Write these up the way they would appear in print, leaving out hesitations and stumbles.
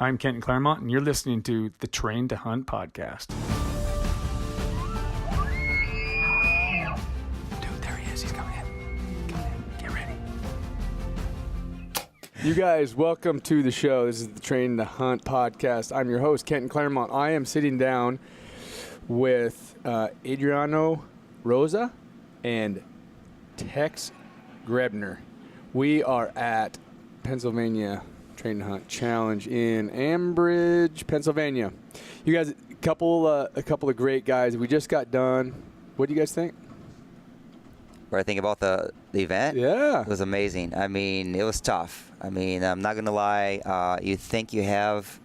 I'm Kenton Claremont, and you're listening to the Train to Hunt podcast. Dude, there he is. He's coming in. Come in. Get ready. You guys, welcome to the show. This is the Train to Hunt podcast. I'm your host, Kenton Claremont. I am sitting down with Adriano Rosa and Tex Grebner. We are at Pennsylvania Train to Hunt Challenge in Ambridge, Pennsylvania. You guys, a couple of great guys. We just got done. What do you guys think? What I think about the event? Yeah. It was amazing. I mean, it was tough. I mean, I'm not going to lie. You think you have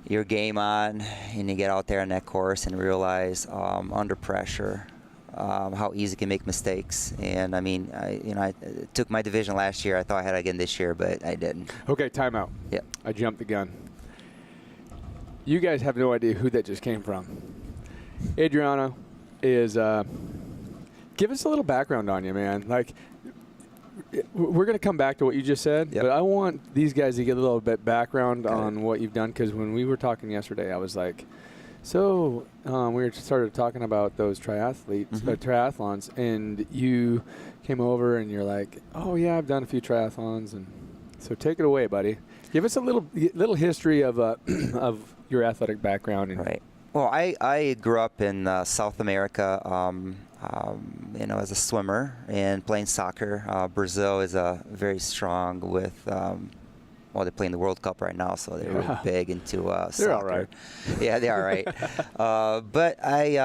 your game on, and you get out there on that course and realize under pressure how easy it can make mistakes. And I mean, I took my division last year. I thought I had it again this year, but I didn't. Okay, timeout. Yep. I jumped the gun. You guys have no idea who that just came from. Adriano is, give us a little background on you, man. Like, we're going to come back to what you just said, yep. But I want these guys to get a little bit background on what you've done, because when we were talking yesterday, I was like, so we started talking about those triathlons, and you came over and you're like, oh yeah, I've done a few triathlons, and so take it away, buddy. Give us a little history of of your athletic background. Right. Well, I grew up in South America, as a swimmer and playing soccer. Brazil is very strong with. They're playing the World Cup right now, so they're really big into soccer. They're all right. Yeah, they are right. But I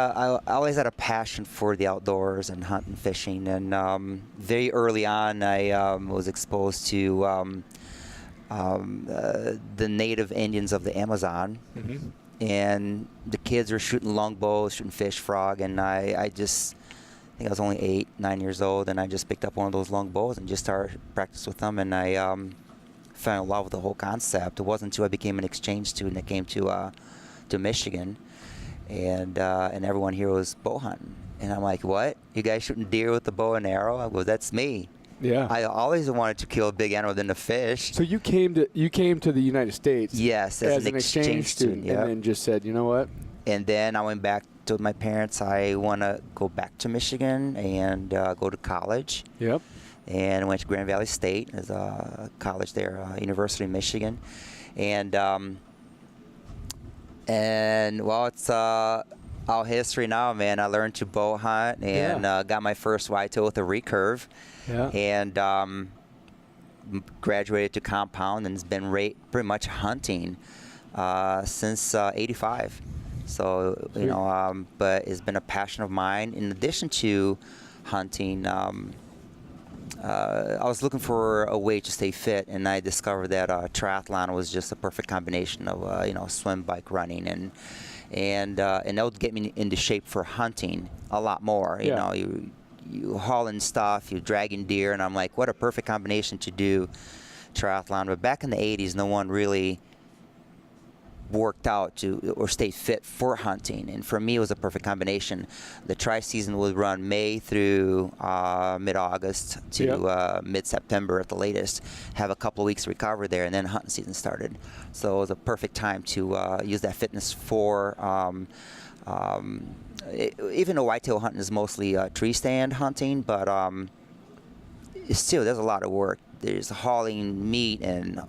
always had a passion for the outdoors and hunting, fishing, and very early on, I was exposed to the native Indians of the Amazon, Mm-hmm. and the kids were shooting longbows, shooting fish, frog, and I think I was only 8, 9 years old, and I just picked up one of those longbows and just started practice with them, and I fell in love with the whole concept. It wasn't until I became an exchange student that came to Michigan, and everyone here was bow hunting, and I'm like, what? You guys shooting deer with the bow and arrow? I go, that's me. Yeah. I always wanted to kill a big animal than to fish. So you came to the United States. Yes, as an exchange student. And then just said, you know what? And then I went back to my parents. I want to go back to Michigan and go to college. Yep. And went to Grand Valley State as a college there, University of Michigan, and it's all history now, man. I learned to bow hunt and got my first whitetail with a recurve, and graduated to compound, and has been pretty much hunting since '85. So but it's been a passion of mine. In addition to hunting. I was looking for a way to stay fit, and I discovered that triathlon was just a perfect combination of swim, bike, running, and that would get me into shape for hunting a lot more. You hauling stuff, you dragging deer, and I'm like, what a perfect combination to do triathlon. But back in the 80s, no one really worked out or stayed fit for hunting, and for me it was a perfect combination. The tri season would run May through mid-August to mid-September at the latest, have a couple of weeks to recover there, and then hunting season started. So it was a perfect time to use that fitness for even though whitetail hunting is mostly tree stand hunting, but still there's a lot of work. There's hauling meat and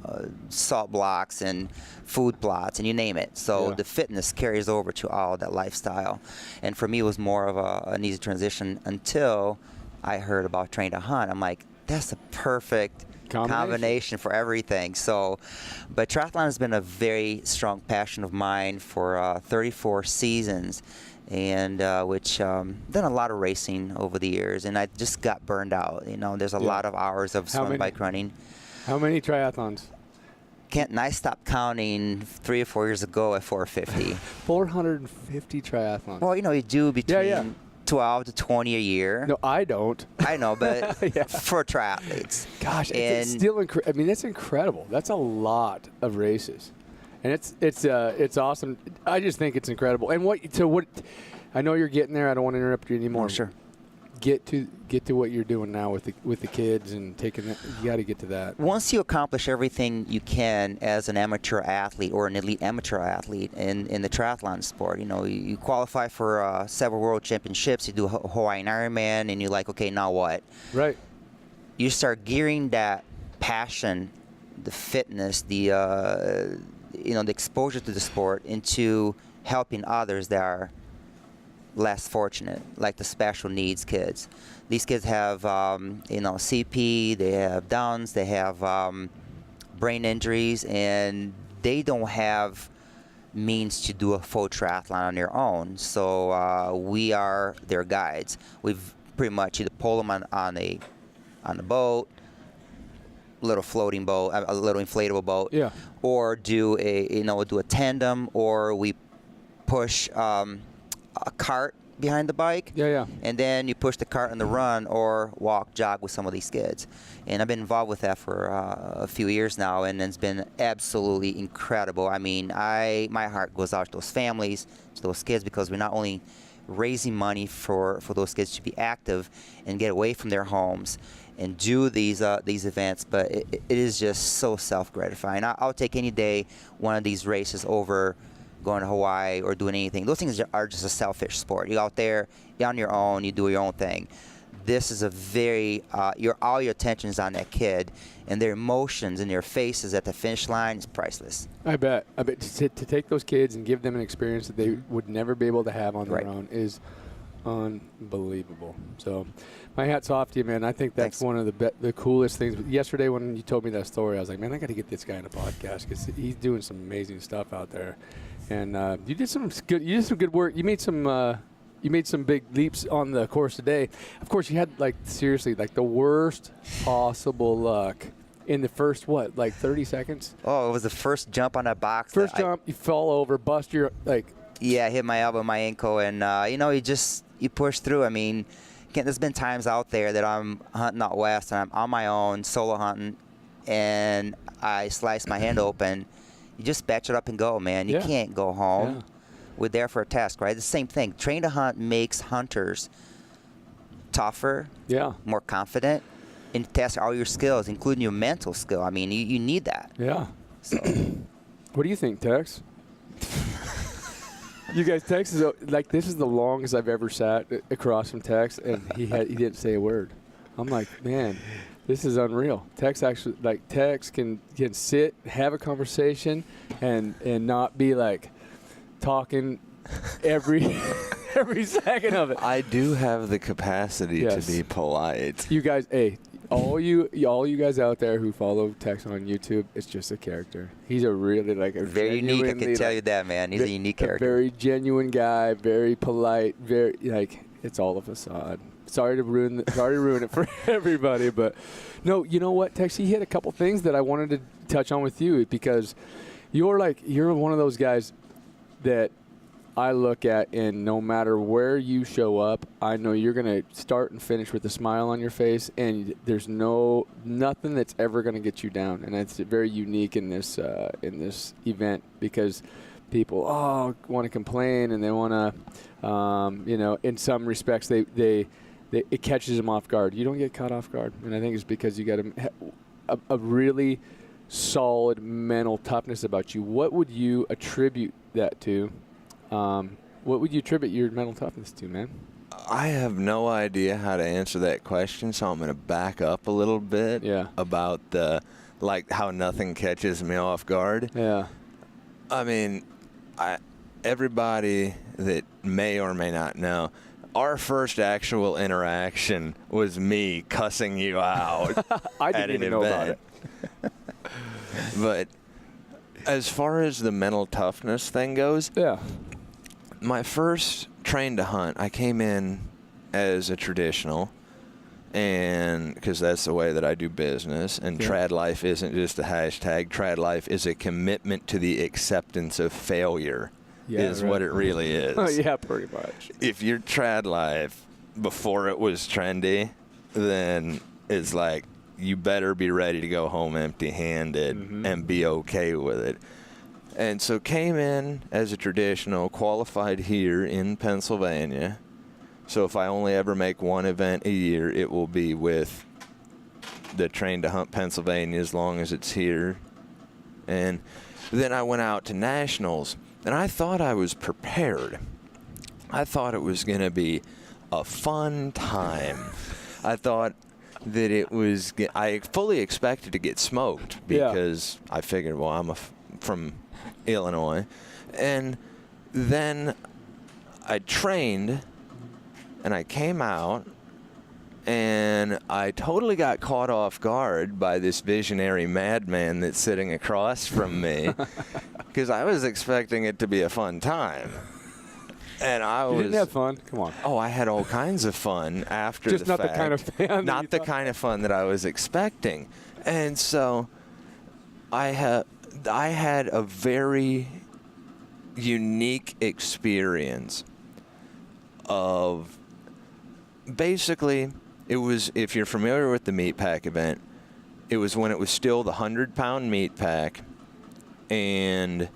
salt blocks and food plots and you name it. So the fitness carries over to all that lifestyle. And for me, it was more of an easy transition until I heard about Train to Hunt. I'm like, that's the perfect combination for everything. So, but triathlon has been a very strong passion of mine for 34 seasons. And which done a lot of racing over the years, and I just got burned out. There's a lot of hours of swim, bike, running. How many triathlons? Kenton, I stopped counting 3 or 4 years ago at 450. 450 triathlons. Well, you do between 12 to 20 a year. No, I don't. I know, but for triathletes. Gosh, it's still incredible. I mean, that's incredible. That's a lot of races. And it's awesome. I just think it's incredible. And what I know you're getting there. I don't want to interrupt you anymore. Oh, sure. get to what you're doing now with the kids and taking that? You got to get to that. Once you accomplish everything you can as an amateur athlete or an elite amateur athlete in the triathlon sport, you qualify for several world championships, you do a Hawaiian Ironman, and you're like, okay, now what? Right. You start gearing that passion, the fitness, the exposure to the sport into helping others that are less fortunate, like the special needs kids. These kids have, CP, they have Downs, they have brain injuries, and they don't have means to do a full triathlon on their own. So we are their guides. We've pretty much either pull them on a boat, little floating boat, a little inflatable boat, yeah, or do a tandem, or we push a cart behind the bike, and then you push the cart on the run or walk, jog with some of these kids. And I've been involved with that for a few years now, and it's been absolutely incredible. I mean, my heart goes out to those families, to those kids, because we're not only raising money for those kids to be active and get away from their homes and do these events, but it is just so self-gratifying. I'll take any day one of these races over going to Hawaii or doing anything. Those things are just a selfish sport. You're out there, you're on your own, you do your own thing. This is a very, all your attention's on that kid, and their emotions and their faces at the finish line is priceless. I bet to take those kids and give them an experience that they would never be able to have on their own is unbelievable. So my hat's off to you, man. I think that's one of the coolest things. Yesterday when you told me that story, I was like, man, I got to get this guy in a podcast because he's doing some amazing stuff out there. And you did some good work. You made some big leaps on the course today. Of course, you had seriously the worst possible luck in the first 30 seconds. Oh, it was the first jump on that box. First jump, you fall over, bust your Yeah, I hit my elbow, my ankle, and you push through. I mean, there's been times out there that I'm hunting out west and I'm on my own, solo hunting, and I slice my hand open. You just batch it up and go, man. You can't go home. Yeah. We're there for a test, right? The same thing. Train to hunt makes hunters tougher, more confident, and test all your skills, including your mental skill. I mean, you need that. Yeah. So, what do you think, Tex? You guys, Tex is this is the longest I've ever sat across from Tex, and he didn't say a word. I'm like, man, this is unreal. Tex can sit, have a conversation, and not be talking every second of it. I do have the capacity to be polite. You guys, all you guys out there who follow Tex on YouTube, it's just a character. He's a really very unique. I can tell you that, man. He's a unique character. A very genuine guy, very polite, very it's all a facade. Sorry to ruin it for everybody, but no, you know what, Tex? He hit a couple things that I wanted to touch on with you because you're one of those guys that I look at, and no matter where you show up, I know you're going to start and finish with a smile on your face, and there's nothing that's ever going to get you down. And it's very unique in this event because people want to complain, and they want to, in some respects, it catches them off guard. You don't get caught off guard, and I think it's because you got a really solid mental toughness about you. What would you attribute that to? What would you attribute your mental toughness to, man? I have no idea how to answer that question, so I'm going to back up a little bit about how nothing catches me off guard. Yeah. I mean, everybody that may or may not know, our first actual interaction was me cussing you out. I didn't even know about it. But as far as the mental toughness thing goes, my first train to hunt, I came in as a traditional, and because that's the way that I do business, and trad life isn't just a hashtag. Trad life is a commitment to the acceptance of failure. What it really is. Oh, yeah, pretty much. If you're trad life before it was trendy, then it's you better be ready to go home empty-handed and be okay with it. And so came in as a traditional, qualified here in Pennsylvania, So if I only ever make one event a year, it will be with the Train to Hunt Pennsylvania, as long as it's here. And then I went out to nationals, and I thought I was prepared. I thought it was going to be a fun time. I thought that it was, I fully expected to get smoked because I figured, well, I'm from Illinois. And then I trained, and I came out, and I totally got caught off guard by this visionary madman that's sitting across from me, because I was expecting it to be a fun time. And You didn't have fun? Come on. Oh, I had all kinds of fun after the fact. Just not the kind of fun. Not the kind of fun that I was expecting. And so I had a very unique experience of, basically, it was, if you're familiar with the meat pack event, it was when it was still the 100-pound meat pack, and,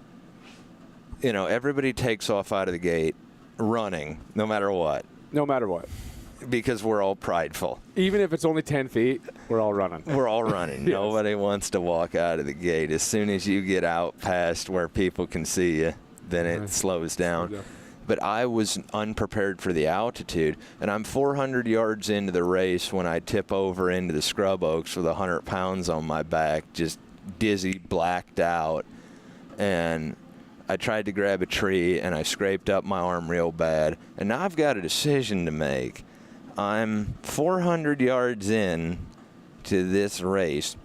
you know, everybody takes off out of the gate running, no matter what. No matter what. Because we're all prideful. Even if it's only 10 feet, we're all running. We're all running. Yes. Nobody wants to walk out of the gate. As soon as you get out past where people can see you, then it slows down. Yeah. But I was unprepared for the altitude, and I'm 400 yards into the race when I tip over into the scrub oaks with 100 pounds on my back, just dizzy, blacked out. And I tried to grab a tree, and I scraped up my arm real bad. And now I've got a decision to make. I'm 400 yards in to this race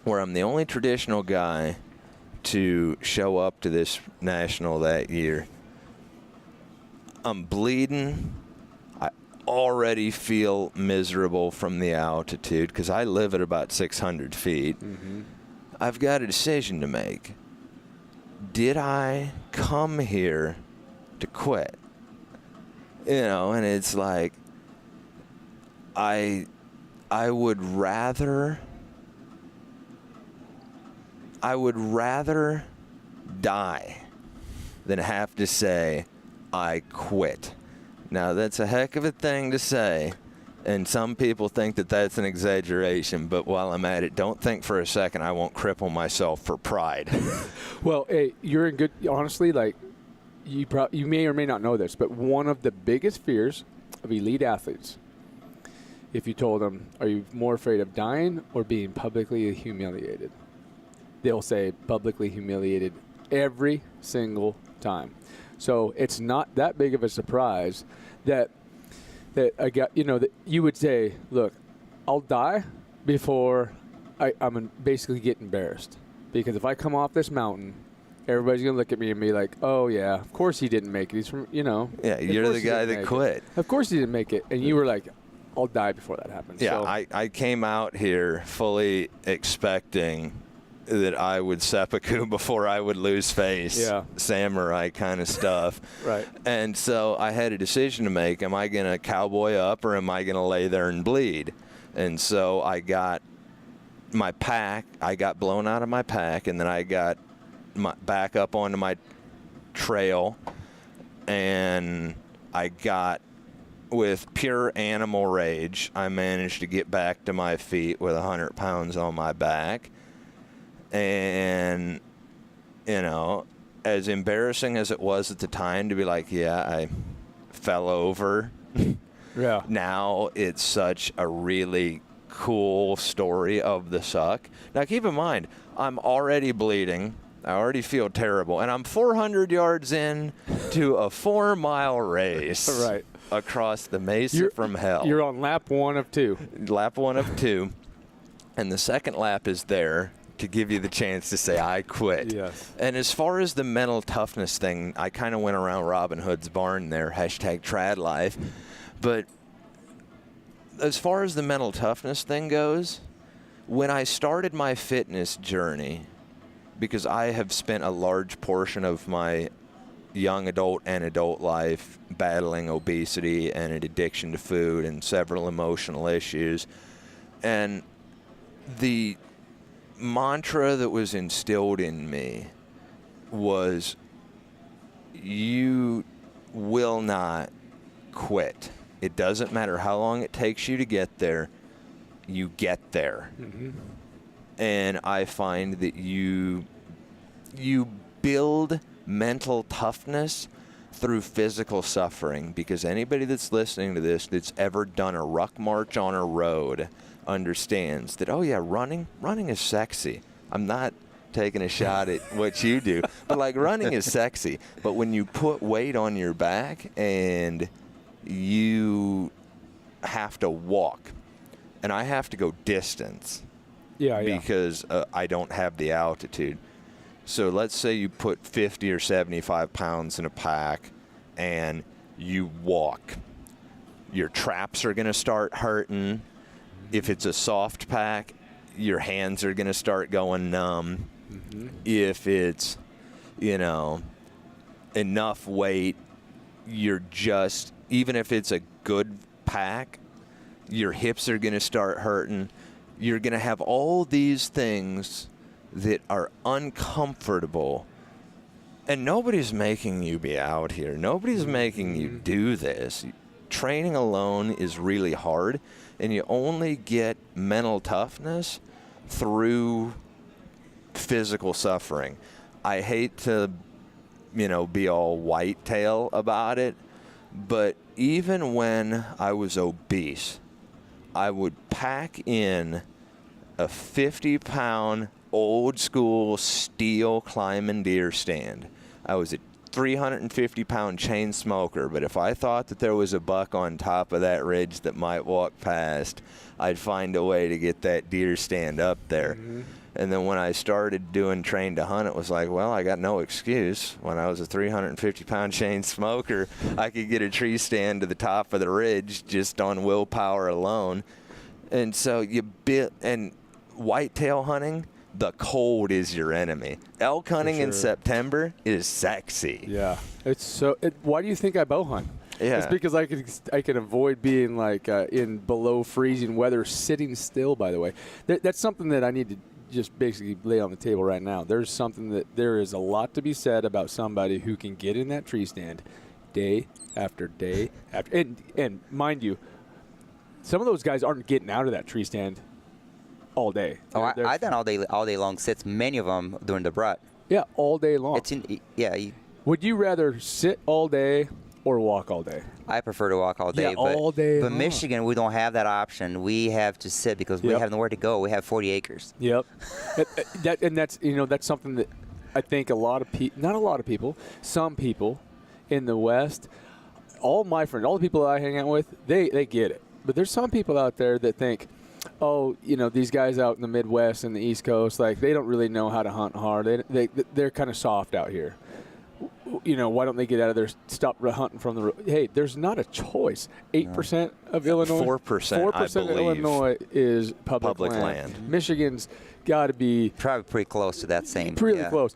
where I'm the only traditional guy to show up to this national that year. I'm bleeding. I already feel miserable from the altitude because I live at about 600 feet. Mm-hmm. I've got a decision to make. Did I come here to quit? You know, and it's like, I would rather die than have to say I quit. Now, that's a heck of a thing to say, and some people think that that's an exaggeration, but while I'm at it, don't think for a second I won't cripple myself for pride. Well, hey, you're in good, honestly, like, you may or may not know this, but one of the biggest fears of elite athletes, if you told them, are you more afraid of dying or being publicly humiliated? They'll say publicly humiliated every single time. So it's not that big of a surprise that I got, you know, that you would say, look, I'll die before I'm basically get embarrassed. Because if I come off this mountain, everybody's going to look at me and be like, oh, yeah, of course he didn't make it. He's from, you know. Yeah, you're the guy that quit. Of course he didn't make it. And you were like, I'll die before that happens. Yeah, so, I came out here fully expecting that I would seppuku before I would lose face. Yeah. Samurai kind of stuff. Right. And so I had a decision to make. Am I going to cowboy up or am I going to lay there and bleed? And so I got my pack. I got blown out of my pack, and then I got back up onto my trail, and I got, with pure animal rage, I managed to get back to my feet with 100 pounds on my back. And, you know, as embarrassing as it was at the time to be like, yeah, I fell over. Yeah. Now it's such a really cool story of the suck. Now, keep in mind, I'm already bleeding. I already feel terrible. And I'm 400 yards in to a 4-mile race. Right. Across the mesa from hell. You're on lap 1 of 2. Lap 1 of 2. And the second lap is there to give you the chance to say, I quit. Yes. And as far as the mental toughness thing, I kind of went around Robin Hood's barn there, #TradLife. But as far as the mental toughness thing goes, when I started my fitness journey, because I have spent a large portion of my young adult and adult life battling obesity and an addiction to food and several emotional issues, and the mantra that was instilled in me was, you will not quit. It doesn't matter how long it takes you to get there. You get there. Mm-hmm. And I find that you build mental toughness through physical suffering, because anybody that's listening to this that's ever done a ruck march on a road understands that, oh yeah, running is sexy. I'm not taking a shot at what you do, but like, running is sexy. But when you put weight on your back and you have to walk, and I have to go distance, because I don't have the altitude. So let's say you put 50 or 75 pounds in a pack and you walk. Your traps are going to start hurting. If it's a soft pack, your hands are going to start going numb. Mm-hmm. If it's, enough weight, you're just, even if it's a good pack, your hips are going to start hurting. You're going to have all these things that are uncomfortable, and nobody's making you be out here. Nobody's making you do this. Training alone is really hard, and you only get mental toughness through physical suffering. I hate to, be all whitetail about it, but even when I was obese, I would pack in a 50-pound old school steel climbing deer stand. I was a 350-pound chain smoker, but if I thought that there was a buck on top of that ridge that might walk past, I'd find a way to get that deer stand up there. Mm-hmm. And then when I started doing train to hunt, it was like, well, I got no excuse. When I was a 350-pound chain smoker, I could get a tree stand to the top of the ridge just on willpower alone. And so and whitetail hunting, the cold is your enemy. Elk hunting in September is sexy. Yeah, it's so. Why do you think I bow hunt? Yeah, it's because I can avoid being like in below freezing weather, sitting still. By the way, that's something that I need to just basically lay on the table right now. There is a lot to be said about somebody who can get in that tree stand day after day after, and mind you, some of those guys aren't getting out of that tree stand all day. I've done all day long sits, many of them during the rut. Yeah, all day long. Would you rather sit all day or walk all day? I prefer to walk all day. Yeah, all day But long. Michigan, we don't have that option. We have to sit because we have nowhere to go. We have 40 acres. Yep. That's something that I think some people in the West, all my friends, all the people that I hang out with, they get it. But there's some people out there that think, oh, these guys out in the Midwest and the East Coast, like, they don't really know how to hunt hard. They're kind of soft out here. Why don't they get out of there, stop hunting from the road? Hey, there's not a choice. 8% of Illinois. 4% of Illinois is public land. Michigan's got to be probably pretty close to that same. Pretty close.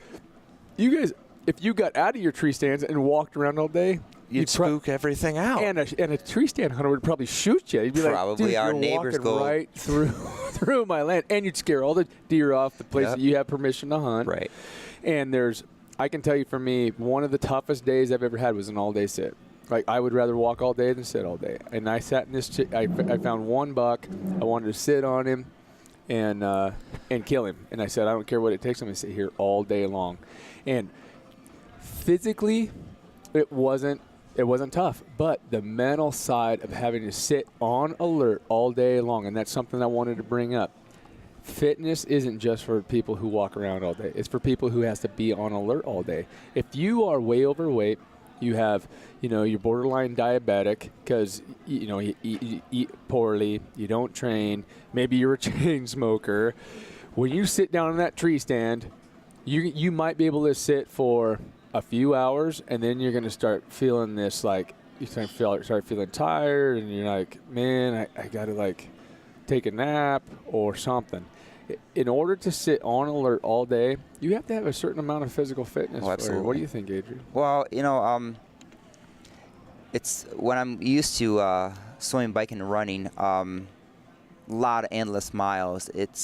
You guys, if you got out of your tree stands and walked around all day, you'd spook everything out. And a tree stand hunter would probably shoot you. He'd be probably like, our you're neighbors walking go right through my land, and you'd scare all the deer off the place that you have permission to hunt. Right. And I can tell you, for me, one of the toughest days I've ever had was an all-day sit. Like, I would rather walk all day than sit all day. And I sat in this. I found one buck. I wanted to sit on him and kill him. And I said, I don't care what it takes. I'm going to sit here all day long. And physically, it wasn't tough, but the mental side of having to sit on alert all day long, and that's something I wanted to bring up. Fitness isn't just for people who walk around all day. It's for people who has to be on alert all day. If you are way overweight, you have, you're borderline diabetic because, you eat poorly, you don't train, maybe you're a chain smoker. When you sit down in that tree stand, you might be able to sit for a few hours, and then you're going to start feeling this, like, you start feeling tired, and you're like, man, I got to, take a nap or something. In order to sit on alert all day, you have to have a certain amount of physical fitness. Absolutely. What do you think, Adrian? Well, it's when I'm used to swimming, biking, and running, a lot of endless miles. It's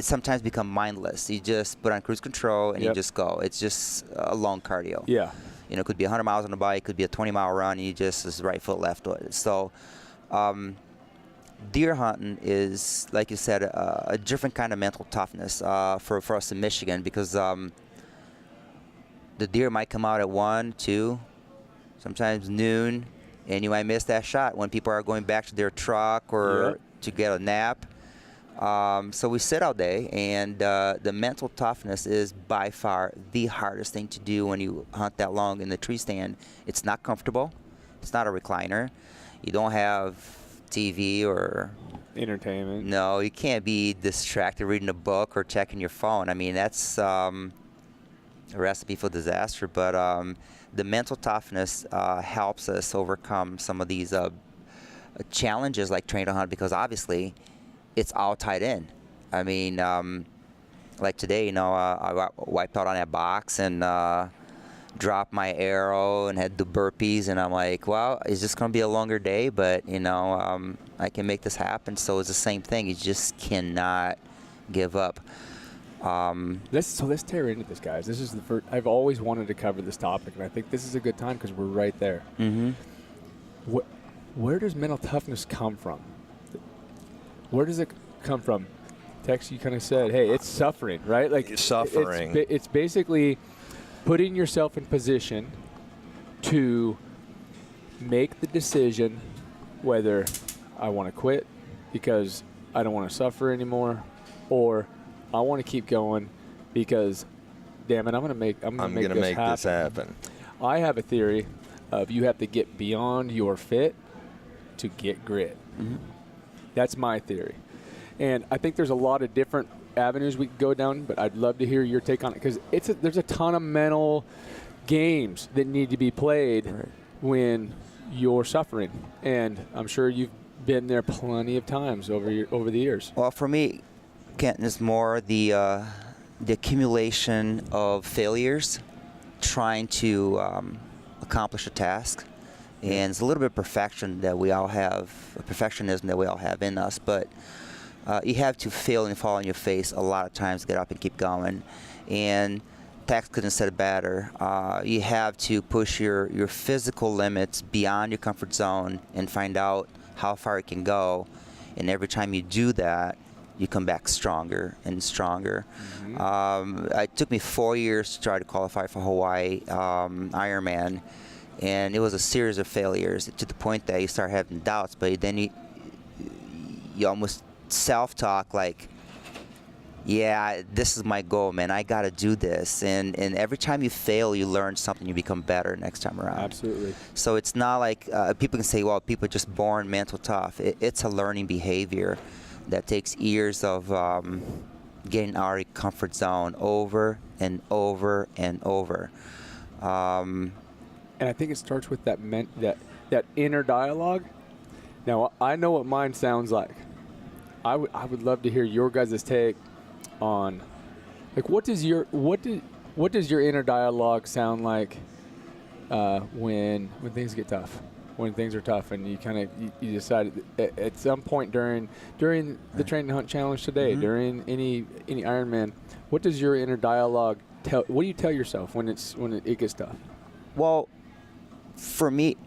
sometimes become mindless. You just put on cruise control and you just go. It's just a long cardio. Yeah. You know, it could be 100 miles on the bike, it could be a 20-mile run, and you just is right foot, left foot. So deer hunting is, like you said, a different kind of mental toughness for us in Michigan, because the deer might come out at 1, 2, sometimes noon, and you might miss that shot when people are going back to their truck or to get a nap. So we sit all day, and the mental toughness is by far the hardest thing to do when you hunt that long in the tree stand. It's not comfortable. It's not a recliner. You don't have TV or entertainment. No, you can't be distracted reading a book or checking your phone. I mean, that's a recipe for disaster. But the mental toughness helps us overcome some of these challenges like trying to hunt, because obviously it's all tied in. I mean, like today, you know, I wiped out on that box and dropped my arrow and had the burpees, and I'm like, well, it's just going to be a longer day, but, you know, I can make this happen. So it's the same thing. You just cannot give up. Let's tear into this, guys. This is the first. I've always wanted to cover this topic, and I think this is a good time because we're right there. Where does mental toughness come from? Where does it come from? Tex, you kind of said, hey, it's suffering, right? Like suffering. It's basically putting yourself in position to make the decision whether I want to quit because I don't want to suffer anymore, or I want to keep going because, damn it, I'm gonna make this happen. I have a theory of you have to get beyond your fit to get grit. That's my theory. And I think there's a lot of different avenues we could go down, but I'd love to hear your take on it, because there's a ton of mental games that need to be played when you're suffering. And I'm sure you've been there plenty of times over the years. Well, for me, Kenton, is more the accumulation of failures trying to accomplish a task. And it's a little bit of perfectionism that we all have in us, but you have to fail and fall on your face a lot of times to get up and keep going. And Tex couldn't have said it better. You have to push your physical limits beyond your comfort zone and find out how far it can go. And every time you do that, you come back stronger and stronger. It took me 4 years to try to qualify for Hawaii Ironman. And it was a series of failures to the point that you start having doubts, but then you almost self-talk like, yeah, this is my goal, man. I got to do this. And every time you fail, you learn something. You become better next time around. Absolutely. So it's not like people can say, well, people are just born mental tough. It's a learning behavior that takes years of getting out of your comfort zone over and over and over. And I think it starts with that inner dialogue. Now, I know what mine sounds like. I would love to hear your guys' take on, like, what does your inner dialogue sound like when things get tough, when things are tough, and you decide at some point during the Train to Hunt Challenge today, during any Ironman, what does your inner dialogue tell? What do you tell yourself when it gets tough? Well, for me,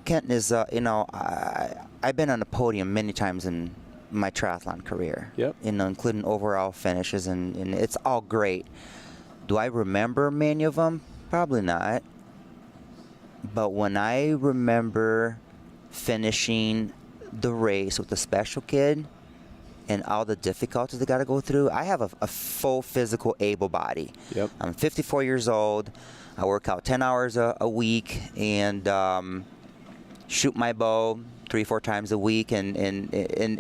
Kenton, is I've been on the podium many times in my triathlon career. Yep. Including overall finishes, and it's all great. Do I remember many of them? Probably not. But when I remember finishing the race with the special kid and all the difficulties they got to go through, I have a full physical able body. Yep. I'm 54 years old. I work out 10 hours a week and shoot my bow 3-4 times a week, and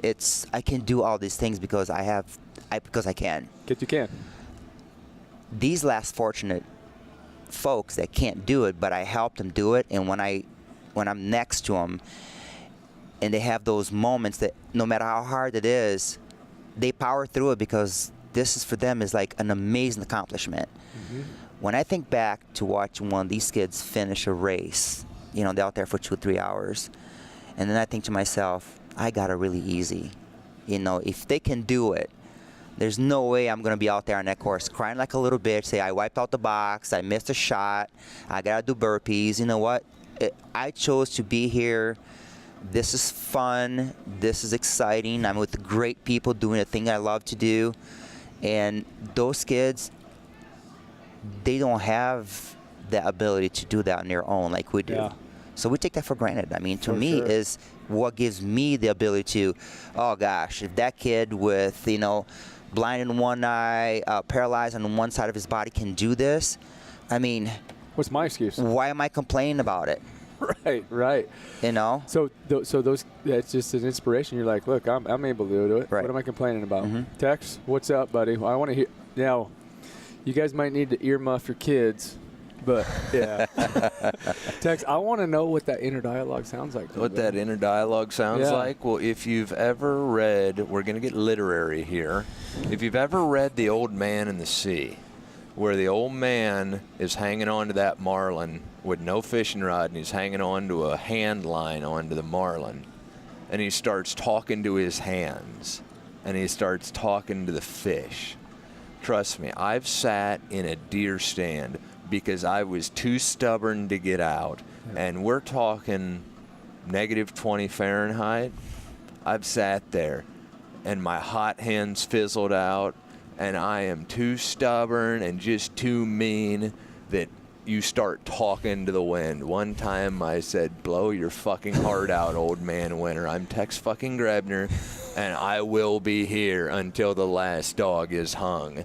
it's I can do all these things because I can. You can. These less fortunate folks that can't do it, but I help them do it, and when I'm next to them, and they have those moments that no matter how hard it is, they power through it because this is for them is like an amazing accomplishment. When I think back to watching one of these kids finish a race, they're out there for 2-3 hours, and then I think to myself, I got it really easy. If they can do it, There's no way I'm going to be out there on that course crying like a little bitch, say I wiped out the box, I missed a shot, I got to do burpees. You know what? I chose to be here. This is fun. This is exciting. I'm with great people doing a thing I love to do. And those kids, they don't have the ability to do that on their own like we do. Yeah. So we take that for granted. I mean, to me, is what gives me the ability to, oh gosh, if that kid with, you know, blind in one eye, paralyzed on one side of his body can do this, I mean, what's my excuse? Why am I complaining about it? Right. You know? So those, that's just an inspiration. You're like, look, I'm able to do it. Right. What am I complaining about? Tex, what's up, buddy? I want to hear. Now, you guys might need to earmuff your kids, but yeah. Tex, I want to know what that inner dialogue sounds like. What that inner dialogue sounds like? Well, if you've ever read, we're going to get literary here. If you've ever read The Old Man and the Sea, where the old man is hanging on to that marlin with no fishing rod, and he's hanging on to a hand line onto the marlin, and he starts talking to his hands, and he starts talking to the fish. Trust me, I've sat in a deer stand because I was too stubborn to get out, and we're talking -20 Fahrenheit. I've sat there, and my hot hands fizzled out, and I am too stubborn and just too mean that you start talking to the wind. One time I said, blow your fucking heart out, old man winter. I'm Tex fucking Grebner, and I will be here until the last dog is hung.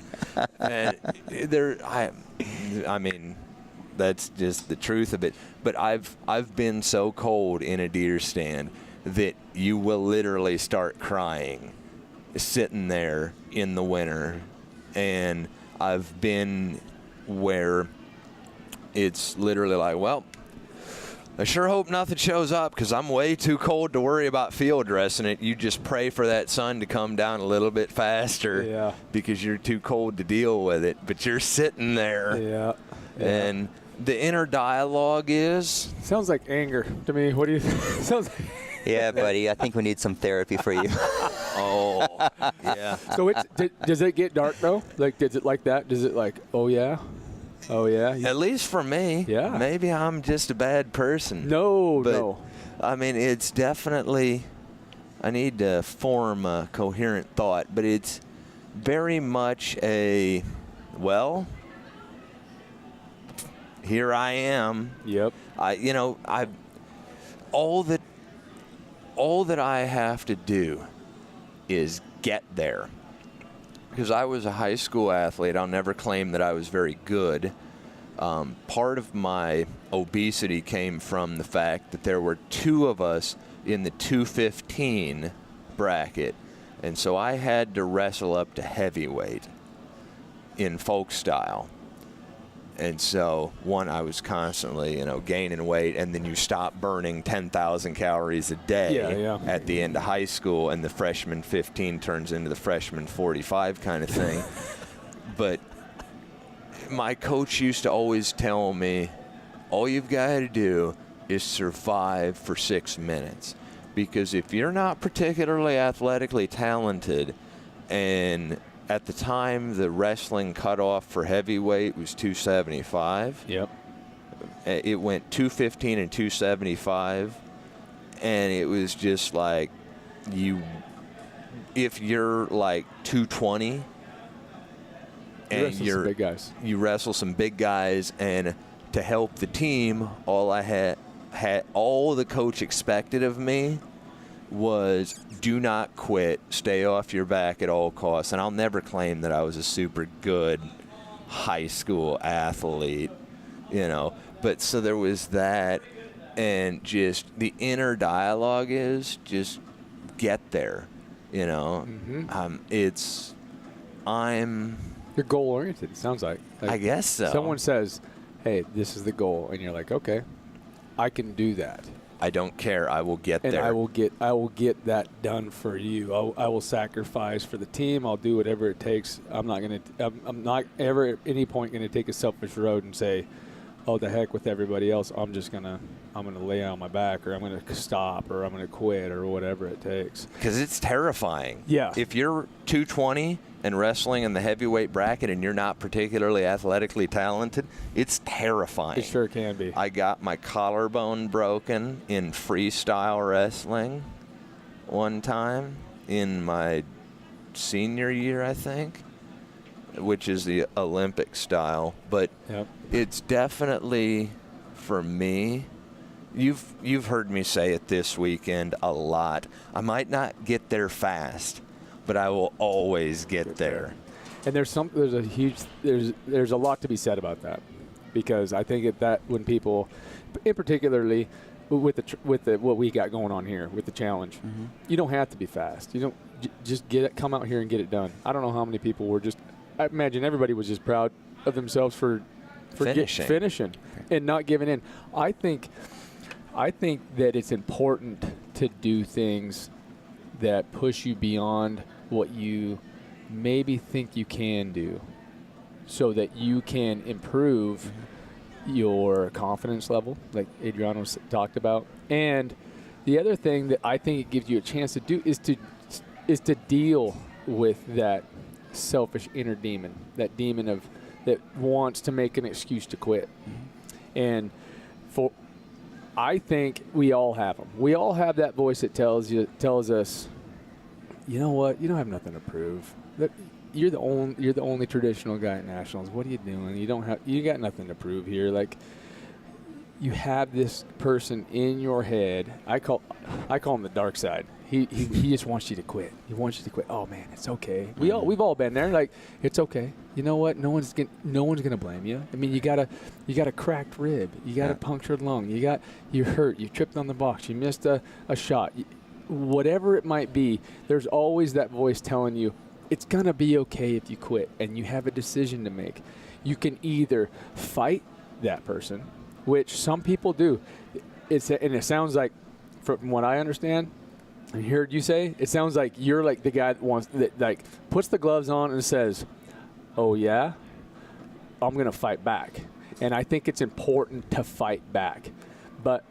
And I mean, that's just the truth of it. But I've been so cold in a deer stand that you will literally start crying sitting there in the winter. And I've been where it's literally like, well, I sure hope nothing shows up because I'm way too cold to worry about field dressing it. You just pray for that sun to come down a little bit faster because you're too cold to deal with it. But you're sitting there. And the inner dialogue is? Sounds like anger to me. What do you think? Sounds like yeah, buddy. I think we need some therapy for you. Oh, yeah. So does it get dark, though? Like, is it like that? Does it like, oh, yeah? Oh, yeah? At least for me. Yeah. Maybe I'm just a bad person. No. I mean, it's definitely, I need to form a coherent thought, but it's very much a, well, here I am. Yep. All that I have to do is get there. Because I was a high school athlete, I'll never claim that I was very good. Part of my obesity came from the fact that there were two of us in the 215 bracket. And so I had to wrestle up to heavyweight in folk style. And so, I was constantly, gaining weight, and then you stop burning 10,000 calories a day at the end of high school, and the freshman 15 turns into the freshman 45 kind of thing. But my coach used to always tell me, all you've got to do is survive for 6 minutes. Because if you're not particularly athletically talented, and at the time, the wrestling cutoff for heavyweight was 275. Yep. It went 215 and 275, and it was just like if you're like 220, and you wrestle some big guys, and to help the team, all the coach expected of me was do not quit, stay off your back at all costs. And I'll never claim that I was a super good high school athlete, but so there was that, and just the inner dialogue is just get there, you're goal oriented, it sounds like I guess so. Someone says, hey, this is the goal, and you're like, okay, I can do that. I don't care. I will get there. And I will get that done for you. I will sacrifice for the team. I'll do whatever it takes. I'm not ever at any point going to take a selfish road and say, oh, the heck with everybody else. I'm gonna lay on my back, or I'm gonna stop, or I'm gonna quit, or whatever it takes. Because it's terrifying. Yeah. If you're 220 and wrestling in the heavyweight bracket and you're not particularly athletically talented, it's terrifying. It sure can be. I got my collarbone broken in freestyle wrestling one time in my senior year, I think, which is the Olympic style. But it's definitely, for me, you've heard me say it this weekend a lot. I might not get there fast, but I will always get there. And there's a lot to be said about that, because I think that when people, in particularly with what we got going on here with the challenge, you don't have to be fast. You don't just come out here and get it done. I don't know how many people were just. I imagine everybody was just proud of themselves for finishing and not giving in. I think that it's important to do things that push you beyond what you maybe think you can do, so that you can improve your confidence level, like Adriano talked about. And the other thing that I think it gives you a chance to do is to deal with that selfish inner demon, that demon that wants to make an excuse to quit. And I think we all have them. We all have that voice that tells us, you know what, you don't have nothing to prove. You're the only traditional guy at nationals. What are you doing? You got nothing to prove here. Like, you have this person in your head. I call him the dark side. He just wants you to quit. He wants you to quit. Oh man, it's okay. We've all been there. Like, it's okay. You know what? No one's gonna blame you. I mean, you got a cracked rib. You got a punctured lung. You're hurt. You tripped on the box. You missed a shot. Whatever it might be, there's always that voice telling you it's gonna be okay if you quit, and you have a decision to make. You can either fight that person, which some people do. And it sounds like, from what I understand, I heard you say, it sounds like you're like the guy that puts the gloves on and says, oh yeah, I'm going to fight back. And I think it's important to fight back. But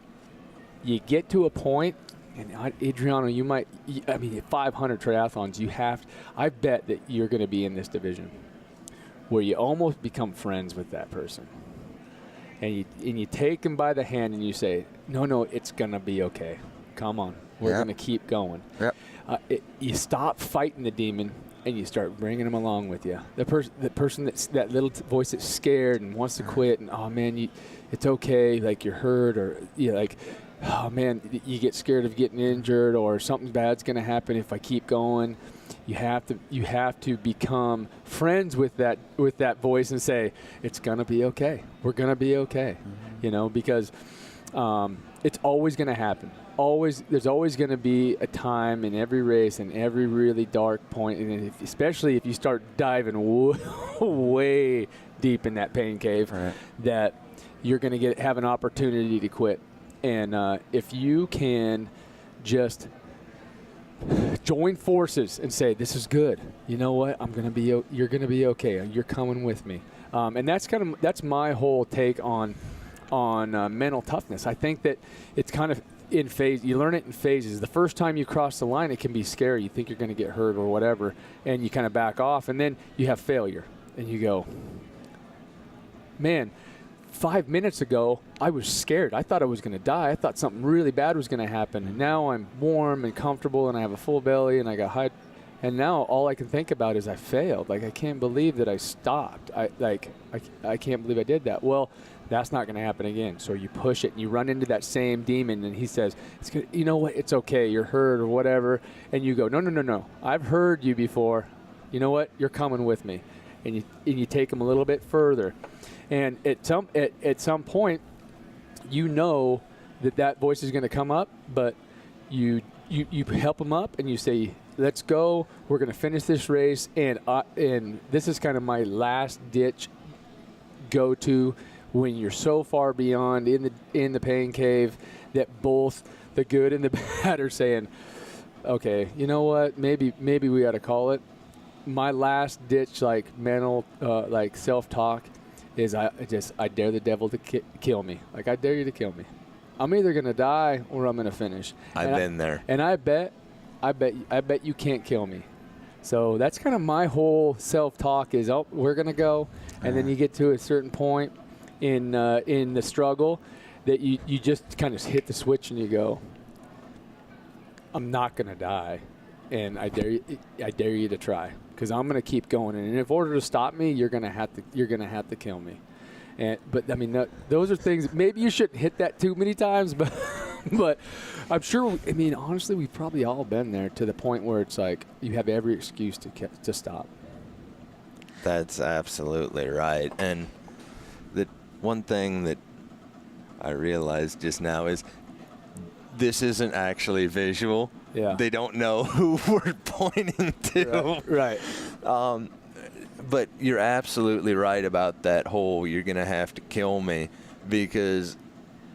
you get to a point, and Adriano, 500 triathlons, I bet that you're going to be in this division where you almost become friends with that person. And you take him by the hand and you say, no, it's going to be okay. Come on. We're going to keep going. Yep. You stop fighting the demon and you start bringing him along with you. The person that little voice that's scared and wants to quit, and oh man, it's okay, like you're hurt, or like, oh man, you get scared of getting injured, or something bad's going to happen if I keep going. You have to become friends with that voice and say, it's going to be okay. We're going to be okay. Because it's always going to happen. There's always going to be a time in every race and every really dark point, and especially if you start diving way deep in that pain cave, that you're going to have an opportunity to quit. And if you can just join forces and say, this is good. You know what? You're going to be okay. You're coming with me. And that's my whole take on mental toughness. I think that it's kind of in phase. You learn it in phases. The first time you cross the line, it can be scary. You think you're going to get hurt or whatever, and you kind of back off, and then you have failure, and you go, man, 5 minutes ago, I was scared. I thought I was going to die. I thought something really bad was going to happen. And now I'm warm and comfortable, and I have a full belly, and I got high. And now all I can think about is I failed. Like, I can't believe that I stopped. I can't believe I did that. Well, that's not going to happen again. So you push it, and you run into that same demon, and he says, you know what, it's okay, you're hurt or whatever. And you go, no. I've heard you before. You know what, you're coming with me. And you take them a little bit further. And at some point, you know that voice is going to come up, but you help them up, and you say, let's go. We're going to finish this race, and this is kind of my last ditch go-to when you're so far beyond in the pain cave that both the good and the bad are saying, okay, you know what? Maybe we got to call it. My last ditch, like mental, like self-talk, is I dare the devil to kill me. Like, I dare you to kill me. I'm either going to die or I'm going to finish. I've been there. And I bet you can't kill me. So that's kind of my whole self-talk is, oh, we're going to go. And then you get to a certain point in the struggle that you just kind of hit the switch and you go, I'm not going to die. And I dare you to try, because I'm going to keep going. And in order to stop me, you're going to have to kill me. But I mean, those are things. Maybe you shouldn't hit that too many times, but but I'm sure. I mean, honestly, we've probably all been there to the point where it's like you have every excuse to stop. That's absolutely right. And the one thing that I realized just now is this isn't actually visual. Yeah. They don't know who we're pointing to. Right. But you're absolutely right about that whole you're going to have to kill me, because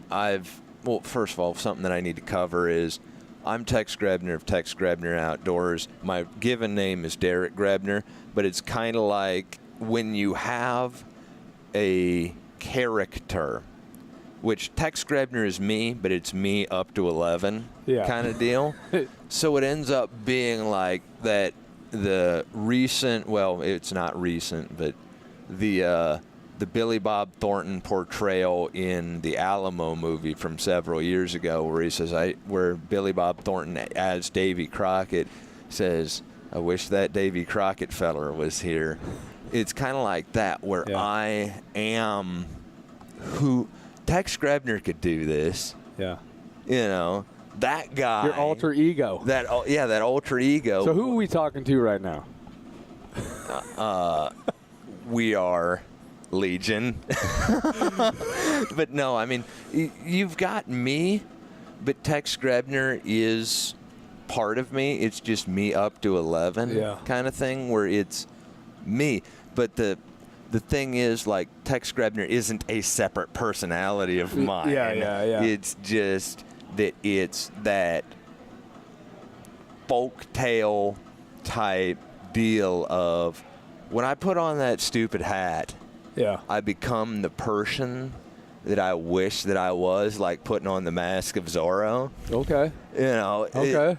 first of all, something that I need to cover is I'm Tex Grebner of Tex Grebner Outdoors. My given name is Derek Grebner, but it's kind of like when you have a character, which Tex Grebner is me, but it's me up to 11 kind of deal. So it ends up being like that. The recent, well, it's not recent, but the Billy Bob Thornton portrayal in the Alamo movie from several years ago, where he says, where Billy Bob Thornton as Davy Crockett says, I wish that Davy Crockett feller was here. It's kind of like that, where I am who Tex Grebner could do this. Yeah. You know. That guy. Your alter ego. That alter ego. So who are we talking to right now? We are Legion. But no, I mean, you've got me, but Tex Grebner is part of me. It's just me up to 11 kind of thing, where it's me. But the thing is, like, Tex Grebner isn't a separate personality of mine. Yeah. It's just that it's that folktale type deal of when I put on that stupid hat, I become the person that I wish that I was, like putting on the mask of Zorro. Okay. You know. Okay.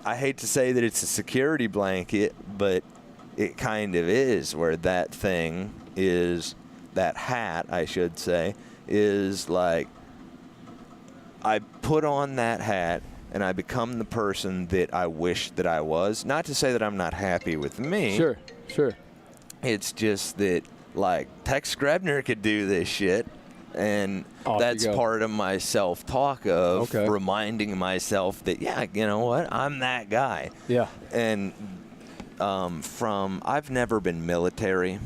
I hate to say that it's a security blanket, but it kind of is, where that thing is, that hat, I should say, is like, I put on that hat and I become the person that I wish that I was. Not to say that I'm not happy with me. Sure. It's just that, like, Tex Grebner could do this shit, and that's part of my self-talk of reminding myself that, you know what, I'm that guy. Yeah. And I've never been military,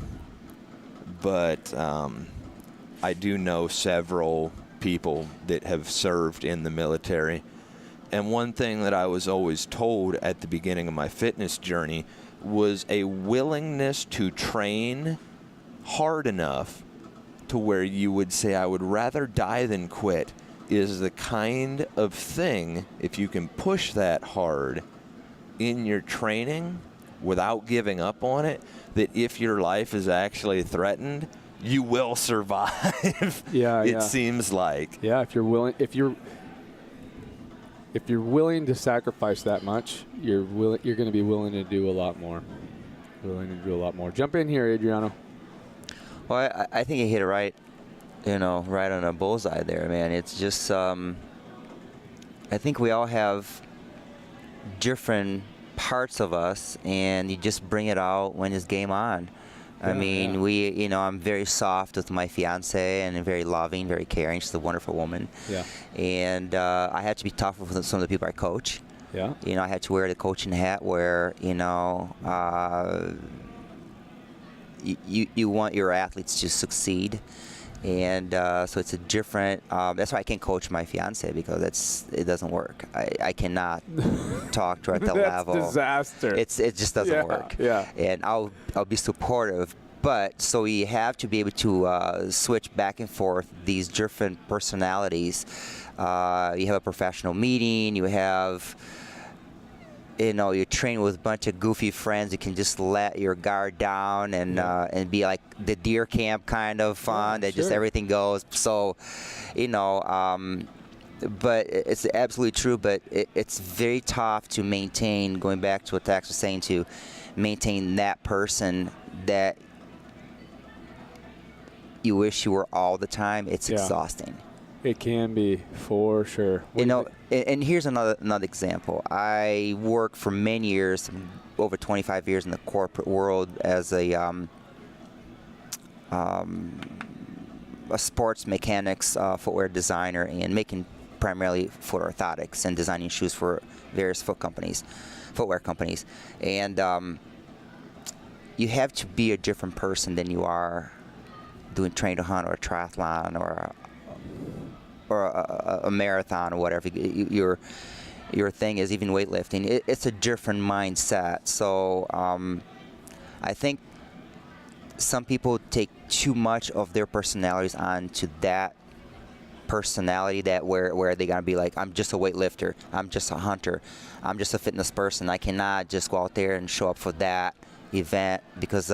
but I do know several people that have served in the military. And one thing that I was always told at the beginning of my fitness journey was a willingness to train hard enough to where you would say, I would rather die than quit, is the kind of thing, if you can push that hard in your training without giving up on it, that if your life is actually threatened, you will survive. It seems like. Yeah, if you're willing to sacrifice that much, you're going to be willing to do a lot more. Jump in here, Adriano. Well, I think you hit it right, right on a bullseye there, man. It's just, I think we all have different parts of us, and you just bring it out when it's game on. I mean, I'm very soft with my fiance, and very loving, very caring. She's a wonderful woman. Yeah. And I had to be tough with some of the people I coach. Yeah. I had to wear the coaching hat where, you want your athletes to succeed. And so it's a different, that's why I can't coach my fiance, because it doesn't work. I cannot talk to her at that level. That's disaster. It just doesn't work. Yeah. And I'll be supportive, but so you have to be able to switch back and forth these different personalities. You have a professional meeting, you have you train with a bunch of goofy friends. You can just let your guard down and be like the deer camp kind of fun. That just everything goes. So, but it's absolutely true. But it's very tough to maintain. Going back to what Dax was saying, to maintain that person that you wish you were all the time. It's exhausting. It can be, for sure. And here's another example. I worked for many years, over 25 years in the corporate world as a sports mechanics footwear designer, and making primarily foot orthotics and designing shoes for various footwear companies. And you have to be a different person than you are doing train to hunt or a triathlon or a marathon or whatever your thing is, even weightlifting. It's a different mindset. So I think some people take too much of their personalities onto that personality, that where they gotta be like, I'm just a weightlifter, I'm just a hunter, I'm just a fitness person. I cannot just go out there and show up for that event because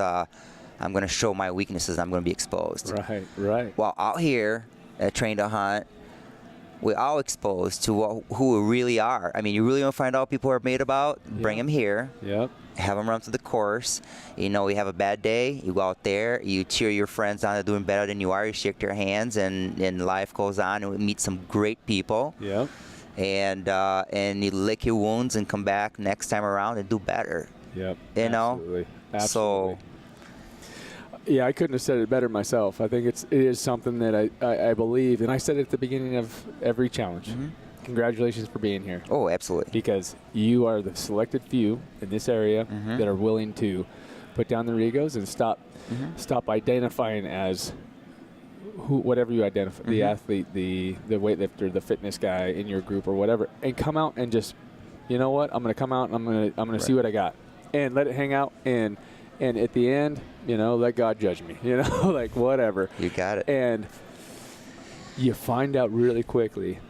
I'm going to show my weaknesses. I'm going to be exposed. Right. While out here at Train to Hunt, we're all exposed to who we really are. I mean, you really want to find out what people are made about? Bring them here. Yep. Have them run through the course. We have a bad day. You go out there. You cheer your friends on. They're doing better than you are. You shake their hands, and life goes on. And we meet some great people. Yep. And you lick your wounds and come back next time around and do better. Yep. Absolutely. So. Yeah, I couldn't have said it better myself. I think it is something that I believe, and I said it at the beginning of every challenge. Mm-hmm. Congratulations for being here. Oh, absolutely. Because you are the selected few in this area that are willing to put down their egos and stop identifying as whatever you identify, the athlete, the weightlifter, the fitness guy in your group or whatever, and come out and just, you know what, I'm going to come out and I'm going to see what I got and let it hang out, and at the end, let God judge me, like whatever. You got it. And you find out really quickly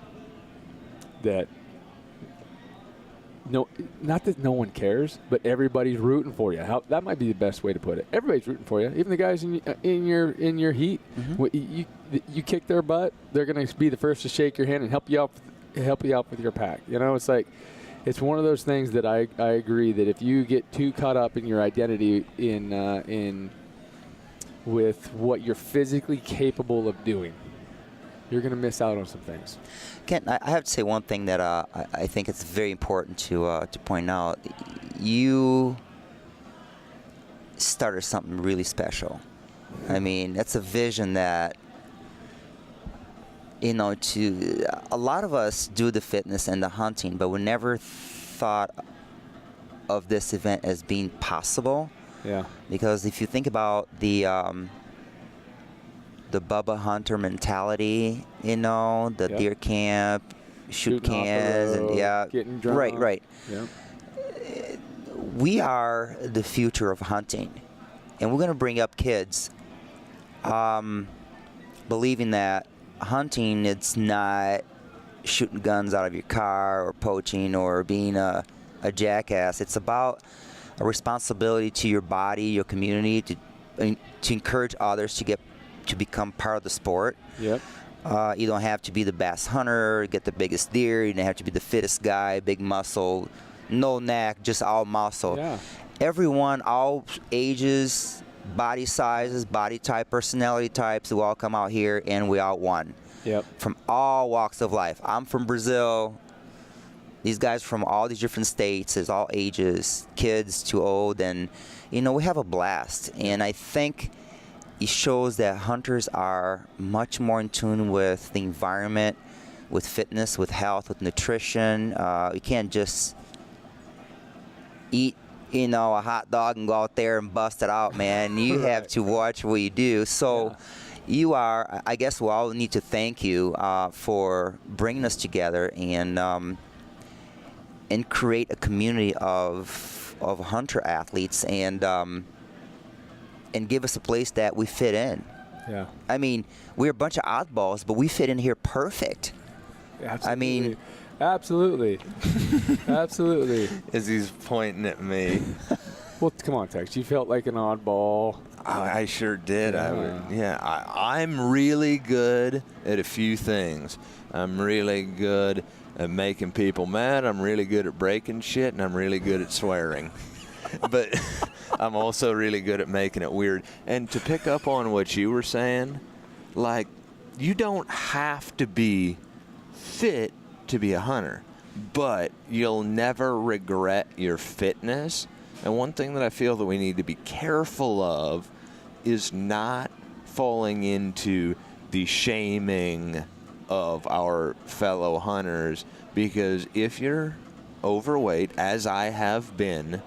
that not that no one cares, but everybody's rooting for you. That might be the best way to put it. Everybody's rooting for you. Even the guys in your heat, you kick their butt, they're going to be the first to shake your hand and help you out with your pack. It's like, it's one of those things that I agree that if you get too caught up in your identity in with what you're physically capable of doing, you're going to miss out on some things. Kent, I have to say one thing that I think it's very important to point out. You started something really special. I mean, that's a vision that, a lot of us do the fitness and the hunting, but we never thought of this event as being possible. Yeah. Because if you think about the Bubba Hunter mentality, the deer camp, shoot cans, and getting drunk. Right. Yeah. We are the future of hunting, and we're going to bring up kids believing that hunting, it's not shooting guns out of your car or poaching or being a jackass. It's about a responsibility to your body, your community, to encourage others to become part of the sport. Yep. You don't have to be the best hunter, get the biggest deer. You don't have to be the fittest guy, big muscle, no neck, just all muscle. Yeah. Everyone, all ages, body sizes, body type, personality types, we all come out here and we all won. Yep. From all walks of life. I'm from Brazil. These guys from all these different states, there's all ages, kids to old, and we have a blast. And I think it shows that hunters are much more in tune with the environment, with fitness, with health, with nutrition. You can't just eat a hot dog and go out there and bust it out, man. You have to watch what you do. So you are, I guess we all need to thank you for bringing us together and create a community of hunter athletes and give us a place that we fit in. Yeah. I mean, we're a bunch of oddballs, but we fit in here perfect. Absolutely. I mean, Absolutely. Absolutely. As he's pointing at me. Well, come on, Tex. You felt like an oddball. I sure did. I'm really good at a few things. I'm really good at making people mad. I'm really good at breaking shit, and I'm really good at swearing. But I'm also really good at making it weird. And to pick up on what you were saying, like, you don't have to be fit to be a hunter, but you'll never regret your fitness. And one thing that I feel that we need to be careful of is not falling into the shaming of our fellow hunters, because if you're overweight, as I have been,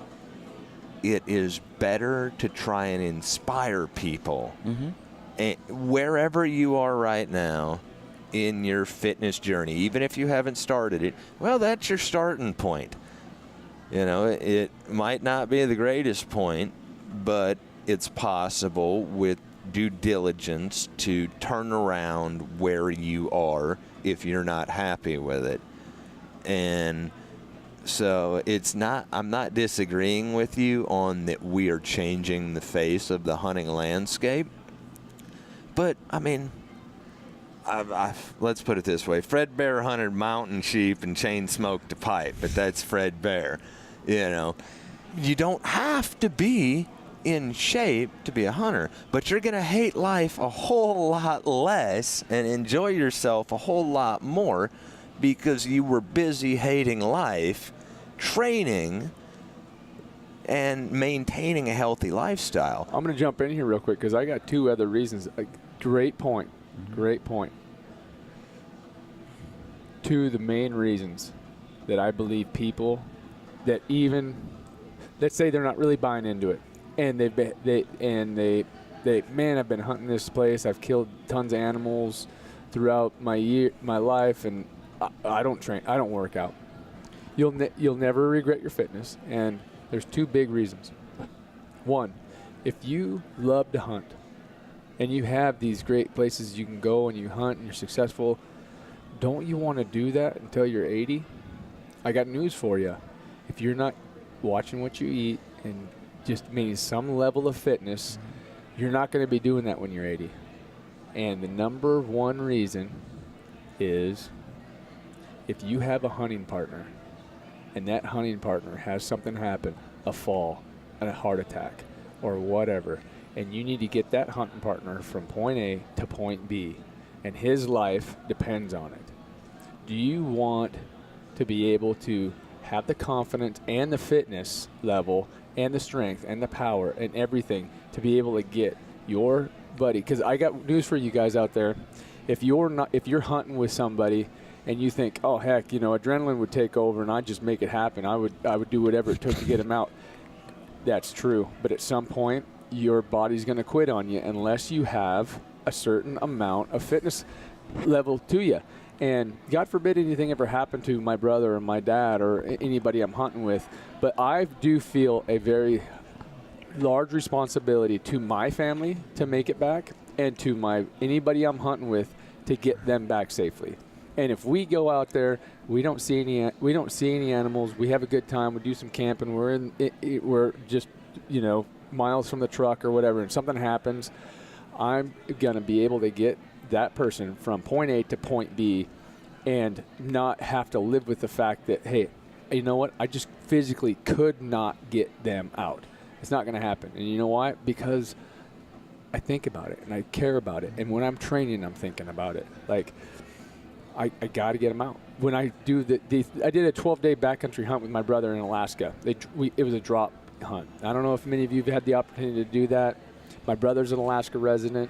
it is better to try and inspire people. And wherever you are right now in your fitness journey, even if you haven't started it, well, that's your starting point. You know, it might not be the greatest point, but it's possible with due diligence to turn around where you are if you're not happy with it. And so I'm not disagreeing with you on that we are changing the face of the hunting landscape. But, I mean, let's put it this way. Fred Bear hunted mountain sheep and chain smoked a pipe, but that's Fred Bear. You know, you don't have to be in shape to be a hunter, but you're going to hate life a whole lot less and enjoy yourself a whole lot more because you were busy hating life, training, and maintaining a healthy lifestyle. I'm going to jump in here real quick because I got two other reasons. Great point. Great point. Two of the main reasons that I believe people that even, let's say they're not really buying into it, and man, I've been hunting this place. I've killed tons of animals throughout my life, and I don't train. I don't work out. You'll never regret your fitness, and there's two big reasons. One, if you love to hunt, and you have these great places you can go and you hunt and you're successful, don't you want to do that until you're 80? I got news for you. If you're not watching what you eat and just meaning some level of fitness, you're not going to be doing that when you're 80. And the number one reason is if you have a hunting partner and that hunting partner has something happen, a fall, a heart attack, or whatever, and you need to get that hunting partner from point A to point B, and his life depends on it. Do you want to be able to have the confidence and the fitness level and the strength and the power and everything to be able to get your buddy? Because I got news for you guys out there. If you're hunting with somebody and you think, oh heck, adrenaline would take over and I'd just make it happen, I would do whatever it took to get him out. That's true, but at some point your body's going to quit on you unless you have a certain amount of fitness level to you. And God forbid anything ever happened to my brother or my dad or anybody I'm hunting with, but I do feel a very large responsibility to my family to make it back, and to anybody I'm hunting with to get them back safely. And if we go out there, we don't see any animals, we have a good time, we do some camping, we're just miles from the truck or whatever, and something happens, I'm gonna be able to get that person from point A to point B and not have to live with the fact that, hey, you know what, I just physically could not get them out. It's not going to happen. And you know why? Because I think about it and I care about it. And when I'm training, I'm thinking about it. Like, I got to get them out. When I do I did a 12-day backcountry hunt with my brother in Alaska. It was a drop hunt. I don't know if many of you have had the opportunity to do that. My brother's an Alaska resident.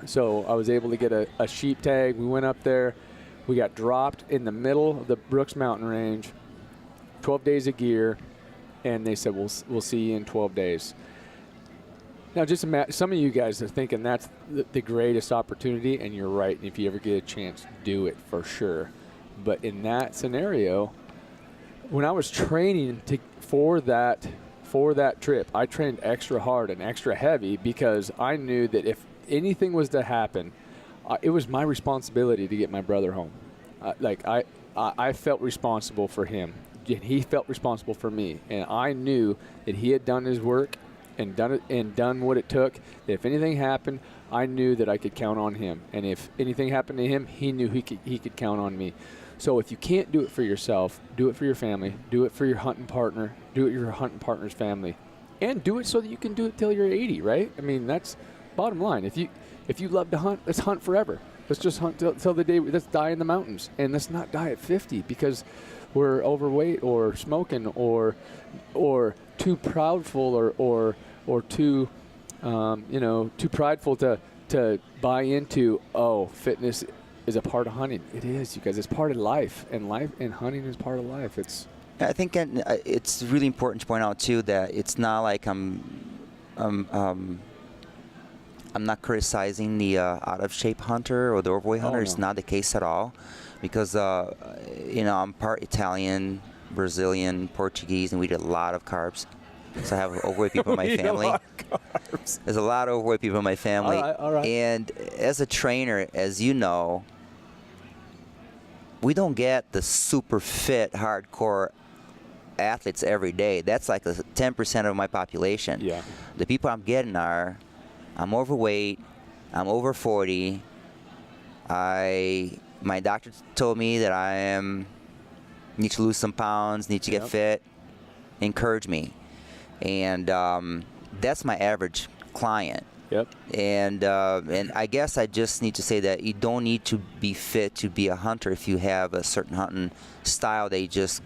So I was able to get a sheep tag. We went up there. We got dropped in the middle of the Brooks Mountain Range, 12 days of gear, and they said, we'll see you in 12 days. Now, just imagine, some of you guys are thinking that's the greatest opportunity, and you're right. And if you ever get a chance, do it for sure. But in that scenario, when I was training for that trip, I trained extra hard and extra heavy because I knew that if anything was to happen, it was my responsibility to get my brother home. I felt responsible for him. He felt responsible for me, and I knew that he had done his work and done what it took. That if anything happened, I knew that I could count on him, and if anything happened to him, he knew he could count on me. So if you can't do it for yourself, do it for your family, do it for your hunting partner, do it for your hunting partner's family, and do it so that you can do it till you're 80, right? I mean, that's bottom line. If you love to hunt, let's hunt forever. Let's just hunt till the day. Let's die in the mountains, and let's not die at 50 because we're overweight or smoking or too proudful or too too prideful to buy into. Oh, fitness is a part of hunting. It is, you guys. It's part of life, and hunting is part of life. I think it's really important to point out too that it's not like I'm not criticizing the out of shape hunter or the overweight hunter. No. It's not the case at all, because I'm part Italian, Brazilian, Portuguese, and we eat a lot of carbs. So I have overweight people in my family. A lot of carbs. There's a lot of overweight people in my family. All right. And as a trainer, as you know, we don't get the super fit, hardcore athletes every day. That's like 10% of my population. Yeah. The people I'm getting are, I'm overweight, I'm over 40. My doctor told me that I need to lose some pounds, need to get fit, encourage me. And that's my average client. Yep. And I guess I just need to say that you don't need to be fit to be a hunter if you have a certain hunting style that you just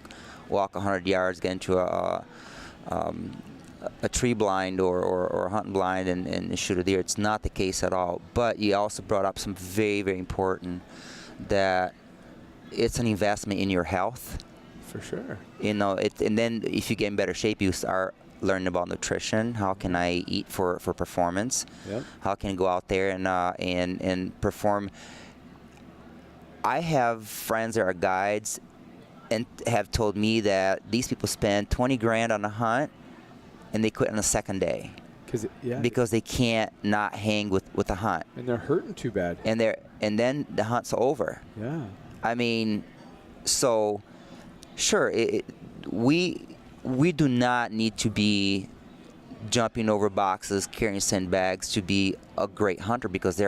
walk 100 yards, get into a tree blind or a hunting blind and shoot a deer. It's not the case at all. But you also brought up some very, very important, that it's an investment in your health. For sure. And then if you get in better shape, you start learning about nutrition. How can I eat for performance? Yep. How can I go out there and perform? I have friends that are guides and have told me that these people spend 20 grand on a hunt and they quit on the second day because they can't not hang with the hunt, and they're hurting too bad, and then the hunt's over. Yeah. I mean, so sure, we do not need to be jumping over boxes, carrying sandbags to be a great hunter, because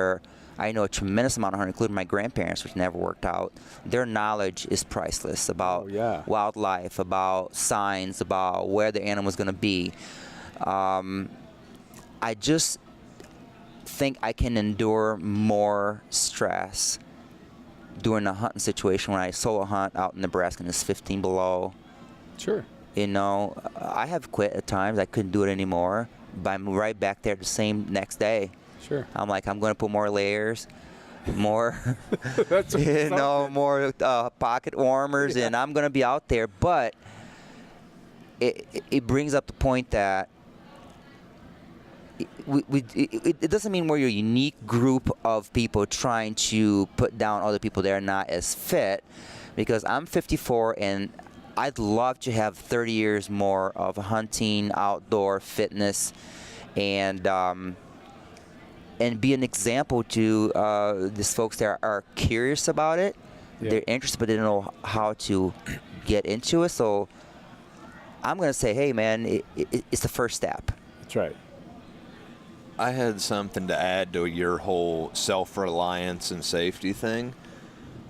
I know a tremendous amount of hunters, including my grandparents, which never worked out. Their knowledge is priceless about wildlife, about signs, about where the animal's going to be. I just think I can endure more stress during a hunting situation when I solo hunt out in Nebraska and it's 15 below. Sure. I have quit at times. I couldn't do it anymore, but I'm right back there the same next day. Sure. I'm like, I'm going to put more layers, more, That's more pocket warmers, and I'm going to be out there. But it brings up the point that it doesn't mean we're a unique group of people trying to put down other people that are not as fit, because I'm 54 and I'd love to have 30 years more of hunting, outdoor fitness, and be an example to these folks that are curious about it. Yeah. They're interested, but they don't know how to get into it. So I'm going to say, hey, man, it's the first step. That's right. I had something to add to your whole self-reliance and safety thing.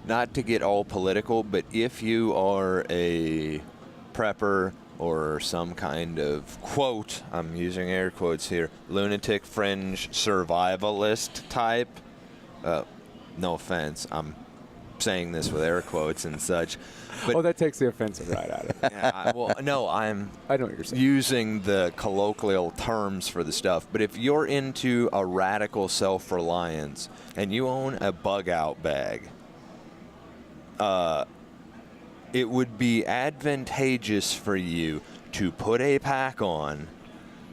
Not to get all political, but if you are a prepper or some kind of, quote, I'm using air quotes here, lunatic fringe survivalist type, no offense, I'm saying this with air quotes and such. But that takes the offensive right out of it. I know what you're saying. Using the colloquial terms for the stuff. But if you're into a radical self-reliance and you own a bug-out bag, it would be advantageous for you to put a pack on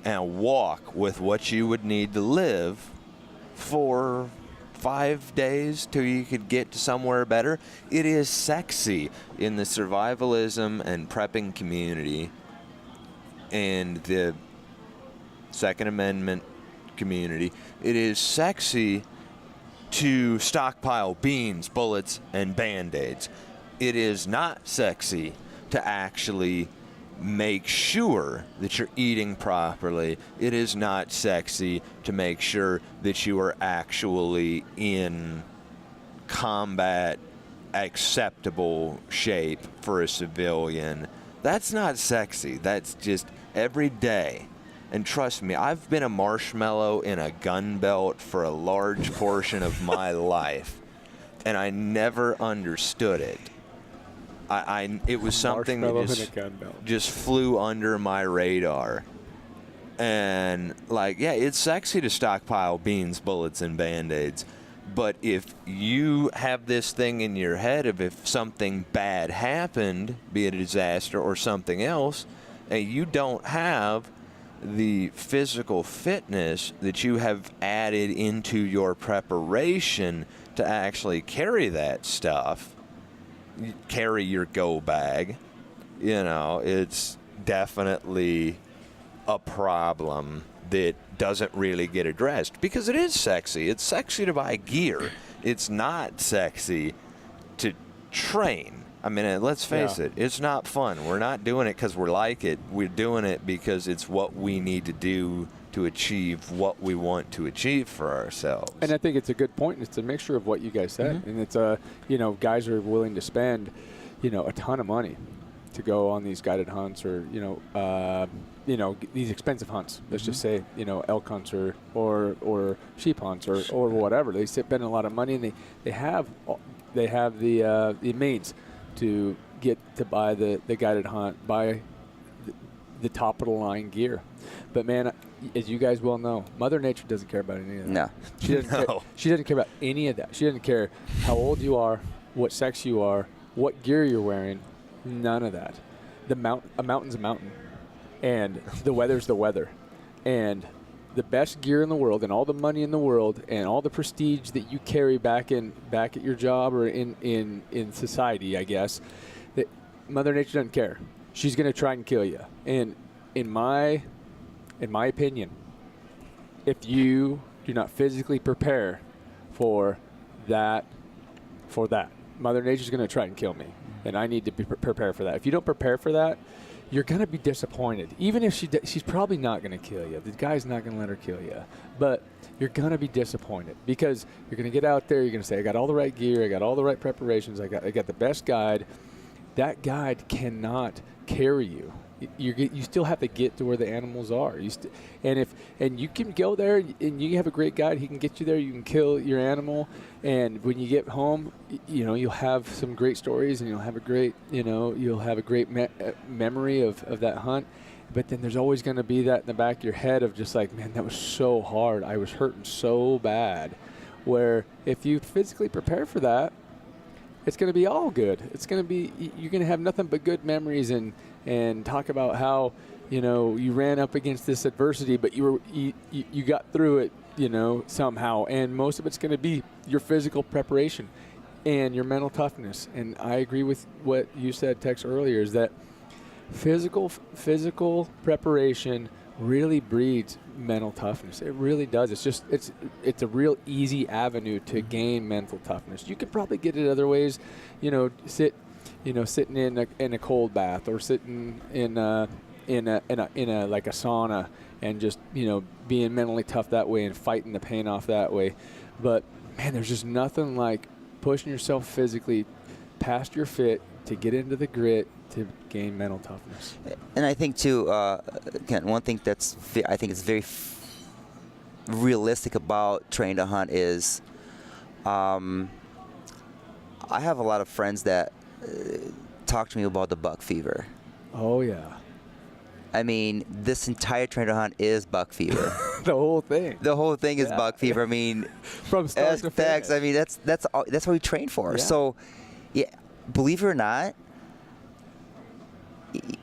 and walk with what you would need to live for 5 days till you could get to somewhere better. It is sexy in the survivalism and prepping community and the Second Amendment community. It is sexy to stockpile beans, bullets, and Band-Aids. it is not sexy to actually make sure that you're eating properly. It is not sexy to make sure that you are actually in combat acceptable shape for a civilian. That's not sexy. That's just every day. And trust me, I've been a marshmallow in a gun belt for a large portion of my life, and I never understood it. It was something that just flew under my radar. And like, yeah, it's sexy to stockpile beans, bullets, and Band-Aids. But if you have this thing in your head of if something bad happened, be it a disaster or something else, and you don't have the physical fitness that you have added into your preparation to actually carry that stuff, carry your go bag, it's definitely a problem that doesn't really get addressed, because it is sexy. It's sexy to buy gear. It's not sexy to train. I mean, let's face it, it's not fun. We're not doing it because we like it. We're doing it because it's what we need to do to achieve what we want to achieve for ourselves. And I think it's a good point. It's a mixture of what you guys said. Mm-hmm. And it's guys are willing to spend, a ton of money to go on these guided hunts or, these expensive hunts. Let's just say, elk hunts or sheep hunts or whatever. They spend a lot of money, and they have the means to get to buy the guided hunt, buy the top of the line gear. But man, as you guys well know, Mother Nature doesn't care about any of that. No. She doesn't care about any of that. She doesn't care how old you are, what sex you are, what gear you're wearing. None of that. A mountain's a mountain, and the weather's the weather. And the best gear in the world and all the money in the world and all the prestige that you carry back at your job or in society, I guess, that Mother Nature doesn't care. She's going to try and kill you. And in my opinion, if you do not physically prepare for that, Mother Nature's going to try and kill me. And I need to be prepared for that. If you don't prepare for that, you're going to be disappointed. Even if she's probably not going to kill you. The guy's not going to let her kill you. But you're going to be disappointed because you're going to get out there. You're going to say, I got all the right gear. I got all the right preparations. I got the best guide. That guide cannot carry you. You still have to get to where the animals are. And you can go there and you have a great guide. He can get you there. You can kill your animal. And when you get home, you'll have some great stories and you'll have a great, memory of that hunt. But then there's always going to be that in the back of your head of just like, man, that was so hard. I was hurting so bad. Where if you physically prepare for that, it's going to be all good. It's going to be, you're going to have nothing but good memories and talk about how, you ran up against this adversity, but you got through it, somehow. And most of it's going to be your physical preparation and your mental toughness. And I agree with what you said, Tex, earlier, is that physical preparation really breeds mental toughness. It really does. It's a real easy avenue to gain mental toughness. You could probably get it other ways, sitting in a cold bath or sitting in a like a sauna and just being mentally tough that way and fighting the pain off that way. But man, there's just nothing like pushing yourself physically past your fit to get into the grit to gain mental toughness. And I think too, again, one thing that's I think is very realistic about Train to Hunt is, I have a lot of friends that talk to me about the buck fever. Oh yeah. I mean, this entire Train to Hunt is buck fever. The whole thing. The whole thing is buck fever. I mean, from start to finish. I mean, that's what we train for. Yeah. So, yeah, believe it or not,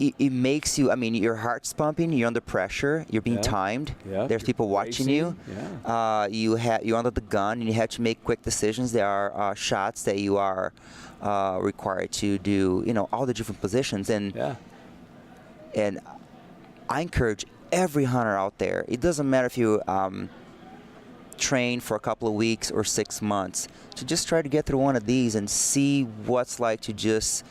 it makes you. I mean, your heart's pumping. You're under pressure. You're being timed. Yeah. There's people watching you. Yeah. You're under the gun, and you have to make quick decisions. There are shots that you are required to do. All the different positions, and I encourage every hunter out there. It doesn't matter if you train for a couple of weeks or 6 months to just try to get through one of these and see what's like to just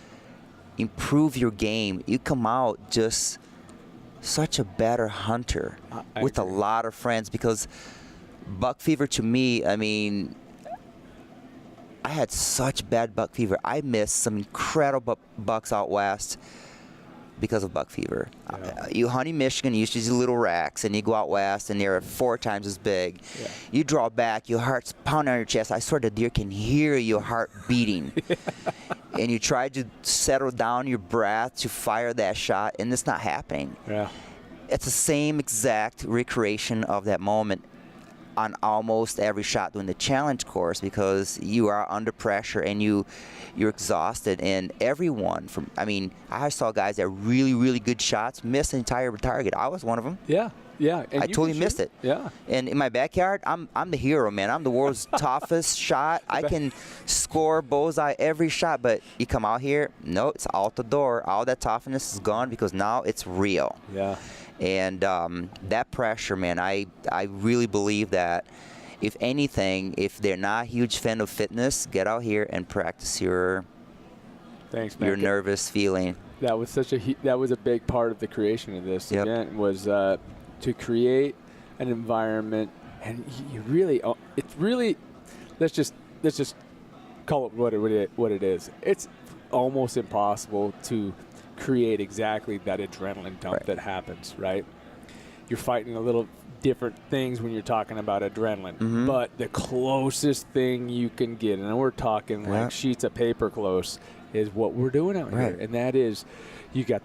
improve your game. You come out just such a better hunter with a lot of friends, because buck fever to me, I mean, I had such bad buck fever. I missed some incredible bucks out west because of buck fever. Yeah. You hunt in Michigan, you use these little racks, and you go out west, and they're 4 times as big. Yeah. You draw back, your heart's pounding on your chest. I swear the deer can hear your heart beating. And you try to settle down your breath to fire that shot, and it's not happening. Yeah. It's the same exact recreation of that moment on almost every shot during the challenge course, because you are under pressure and you're exhausted. And everyone from, I mean, I saw guys that really, really good shots miss an entire target. I was one of them. Yeah. Yeah. And I totally missed it. Yeah. And in my backyard, I'm the hero, man. I'm the world's toughest shot. I can score bullseye every shot, but you come out here, no, it's out the door. All that toughness is gone, because now it's real. Yeah. And that pressure, man, I really believe that, if anything, if they're not a huge fan of fitness, get out here and practice your nervous feeling. That was a big part of the creation of this event, was to create an environment, and it's really let's just call it what it is. It's almost impossible to create exactly that adrenaline dump that happens, right? You're fighting a little different things when you're talking about adrenaline, but the closest thing you can get, and we're talking like sheets of paper close, is what we're doing out here, and that is, you're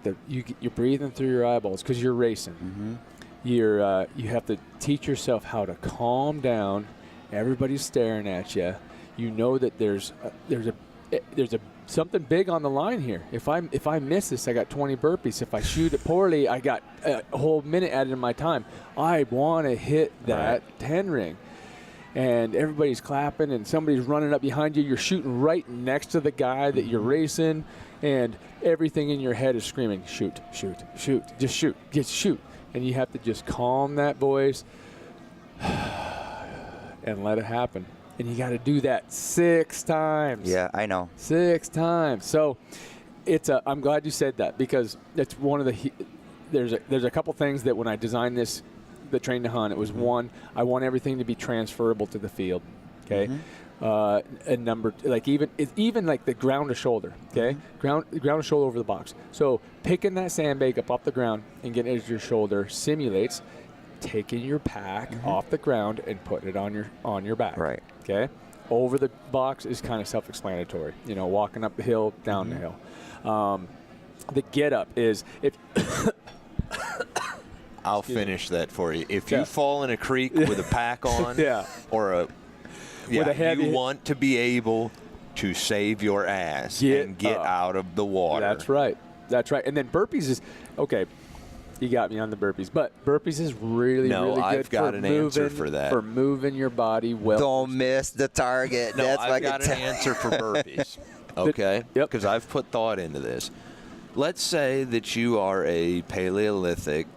breathing through your eyeballs because you're racing. You have to teach yourself how to calm down. Everybody's staring at you. You know that there's something big on the line here. If I miss this, I got 20 burpees. If I shoot it poorly, I got a whole minute added to my time. I want to hit that 10 ring. And everybody's clapping, and somebody's running up behind you. You're shooting right next to the guy that you're racing, and everything in your head is screaming, shoot, shoot, shoot, just shoot, just shoot. And you have to just calm that voice and let it happen. And you got to do that 6 times. Yeah, I know. 6 times. So I'm glad you said that, because it's one of the there's a couple things that when I designed the Train to Hunt, it was one, I want everything to be transferable to the field. Okay. A number, like even like the ground to shoulder, okay? Ground to shoulder over the box. So picking that sandbag up off the ground and getting it to your shoulder simulates taking your pack off the ground and putting it on your back. Right. Okay. Over the box is kind of self-explanatory. You know, walking up the hill, down the hill. The get up is if. I'll finish that for you. If you fall in a creek with a pack on, or a you want to be able to save your ass and get out of the water. That's right. That's right. And then burpees is okay. You got me on the burpees, but burpees is really good. I've got an answer for that. For moving your body well. Don't miss the target. No, I've got an answer for burpees. Okay? Yep. Because I've put thought into this. Let's say that you are a Paleolithic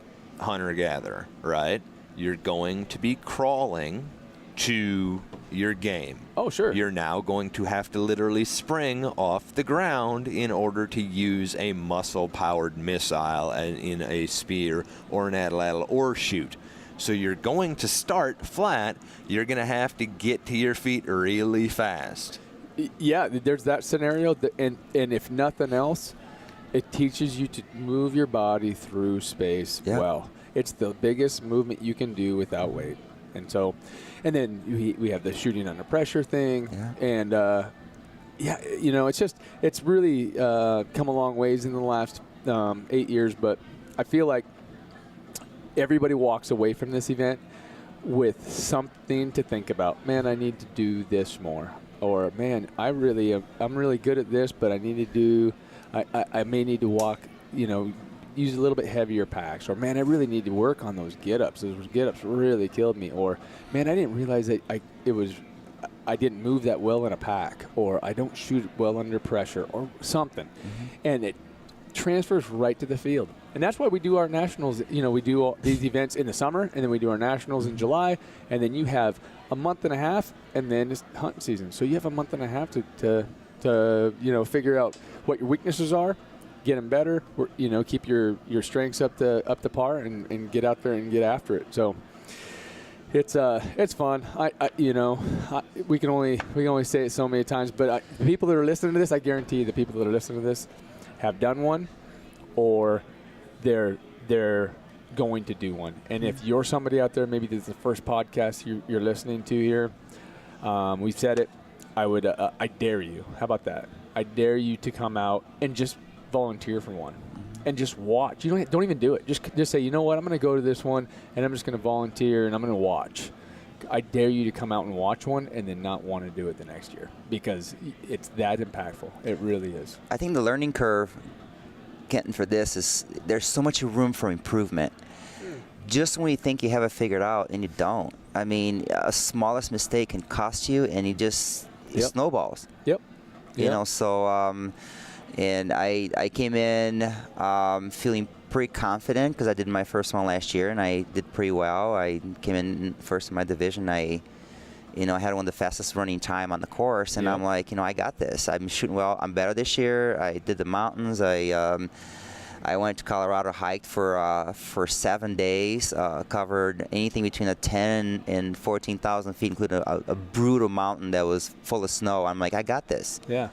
hunter-gatherer, right? You're going to be crawling to your game. Oh, sure. You're now going to have to literally spring off the ground in order to use a muscle-powered missile in a spear or an atlatl or shoot. So you're going to start flat. You're going to have to get to your feet really fast. Yeah, there's that scenario. And if nothing else, it teaches you to move your body through space well. It's the biggest movement you can do without weight. And so, and then we have the shooting under pressure thing. And, you know, it's really come a long ways in the last 8 years. But I feel like everybody walks away from this event with something to think about. Man, I need to do this more. Or, man, I'm really good at this, but I need to do, I may need to walk, you know, use a little bit heavier packs. Or, man, I really need to work on those get-ups. Those get-ups really killed me. Or, man, I didn't realize that I didn't move that well in a pack. Or I don't shoot well under pressure or something. And it transfers right to the field. And that's why we do our nationals. You know, we do all these events in the summer, and then we do our nationals in July, and then you have a month and a half, and then it's hunting season. So you have a month and a half to you know, figure out what your weaknesses are, get them better, you know, keep your strengths up to par, and get out there and get after it. So it's fun. We can only say it so many times, but the people that are listening to this, I guarantee the people that are listening to this have done one, or they're going to do one. And if you're somebody out there, maybe this is the first podcast you're listening to here, we've said it. I dare you. How about that? I dare you to come out and just volunteer for one, and just watch. You don't even do it. Just say, you know what? I'm going to go to this one, and I'm just going to volunteer, and I'm going to watch. I dare you to come out and watch one, and then not want to do it the next year, because it's that impactful. It really is. I think the learning curve, Kenton, for this is there's so much room for improvement. Just when you think you have it figured out, and you don't. I mean, a smallest mistake can cost you, and it snowballs. Yep. You know, so and I came in feeling pretty confident because I did my first one last year, and I did pretty well. I came in first in my division. I had one of the fastest running time on the course, and I'm like, I got this. I'm shooting well. I'm better this year. I did the mountains. I went to Colorado, hiked for 7 days, covered anything between 10 and 14,000 feet, including a brutal mountain that was full of snow. I'm like, I got this. Yeah.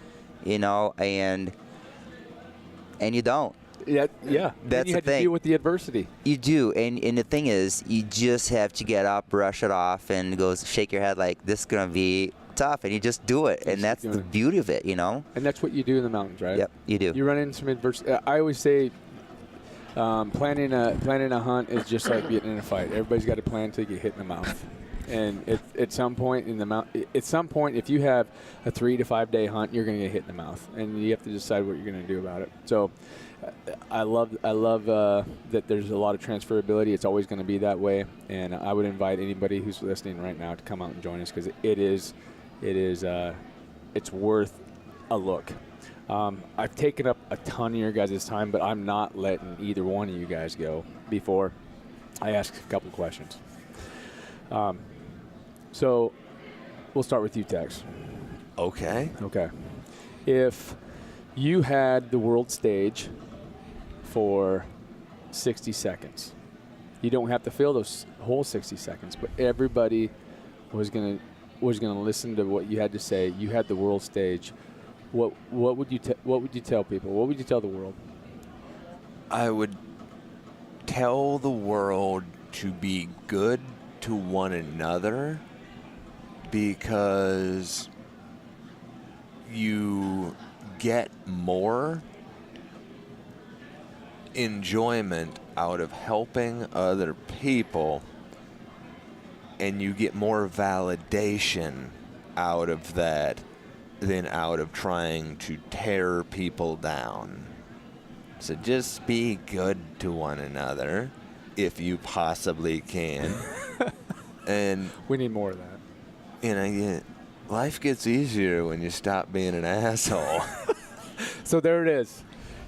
And you don't. Yeah. That's you the had thing. to deal with the adversity. You do, and the thing is, you just have to get up, brush it off, and shake your head like, this is gonna be tough, and you just do it, and that's the beauty of it, And that's what you do in the mountains, right? Yep, you do. You run into some adversity. I always say, planning a hunt is just like getting in a fight. Everybody's got a plan to get hit in the mouth. And at some point, if you have a 3 to 5 day hunt, you're going to get hit in the mouth, and you have to decide what you're going to do about it. So, I love that there's a lot of transferability. It's always going to be that way, and I would invite anybody who's listening right now to come out and join us, because it's worth a look. I've taken up a ton of your guys' time, but I'm not letting either one of you guys go before I ask a couple questions. So we'll start with you, Tex. Okay. If you had the world stage for 60 seconds, you don't have to fill those whole 60 seconds, but everybody was gonna listen to what you had to say. You had the world stage. What would you tell people? What would you tell the world? I would tell the world to be good to one another, because you get more enjoyment out of helping other people, and you get more validation out of that than out of trying to tear people down. So just be good to one another if you possibly can. And we need more of that. Life gets easier when you stop being an asshole. So there it is.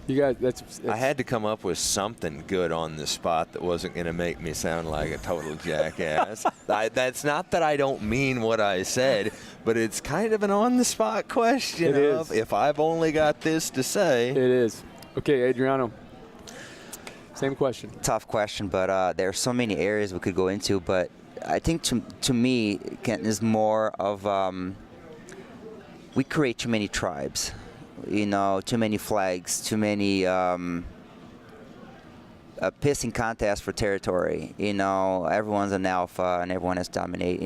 You guys, that's I had to come up with something good on the spot that wasn't going to make me sound like a total jackass. That's not that I don't mean what I said, but it's kind of an on-the-spot question of if I've only got this to say. It is. Okay, Adriano. Same question. Tough question, but there are so many areas we could go into, but I think to me, Kenton, is more of we create too many tribes, too many flags, too many pissing contests for territory. Everyone's an alpha and everyone has to dominate.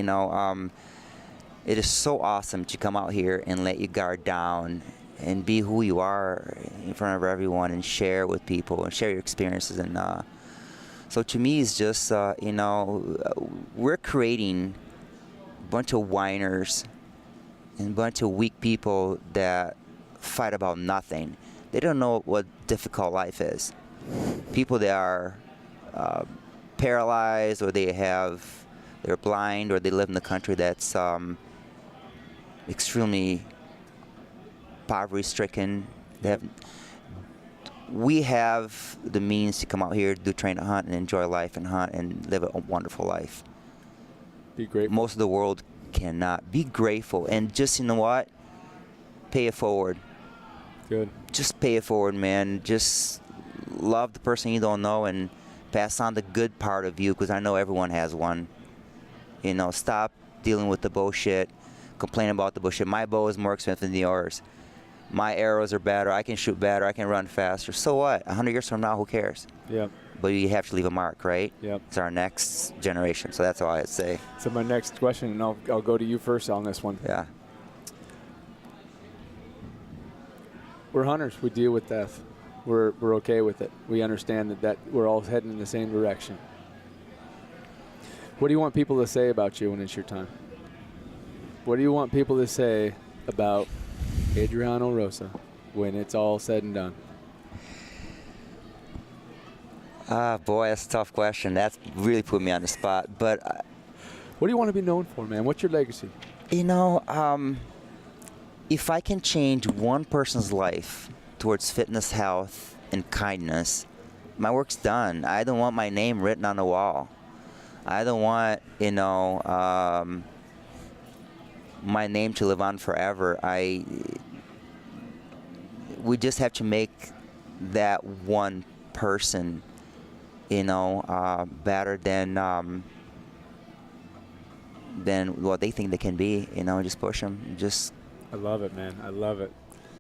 It is so awesome to come out here and let your guard down and be who you are in front of everyone and share with people and share your experiences. And so to me, it's just, we're creating a bunch of whiners and a bunch of weak people that fight about nothing. They don't know what difficult life is. People that are paralyzed, or they're blind, or they live in a country that's extremely poverty-stricken. we have the means to come out here, do train to hunt, and enjoy life and hunt and live a wonderful life. Be grateful. Most of the world cannot. Be grateful, and just, you know what? Pay it forward. Good. Just pay it forward, man. Just love the person you don't know and pass on the good part of you, because I know everyone has one. You know, stop dealing with the bullshit, complain about the bullshit. My bow is more expensive than yours. My arrows are better. I can shoot better. I can run faster. So what? 100 years from now, who cares? Yeah. But you have to leave a mark, right? Yep. It's our next generation. So that's all I'd say. So my next question, and I'll go to you first on this one. Yeah. We're hunters. We deal with death. We're okay with it. We understand that we're all heading in the same direction. What do you want people to say about you when it's your time? What do you want people to say about Adriano Rosa when it's all said and done? Boy, that's a tough question. That's really put me on the spot. But what do you want to be known for, man? What's your legacy? You know, if I can change one person's life towards fitness, health, and kindness, my work's done. I don't want my name written on the wall. I don't want, you know, my name to live on forever. We just have to make that one person, you know, better than what they think they can be. You know, just push them. Just. I love it, man. I love it.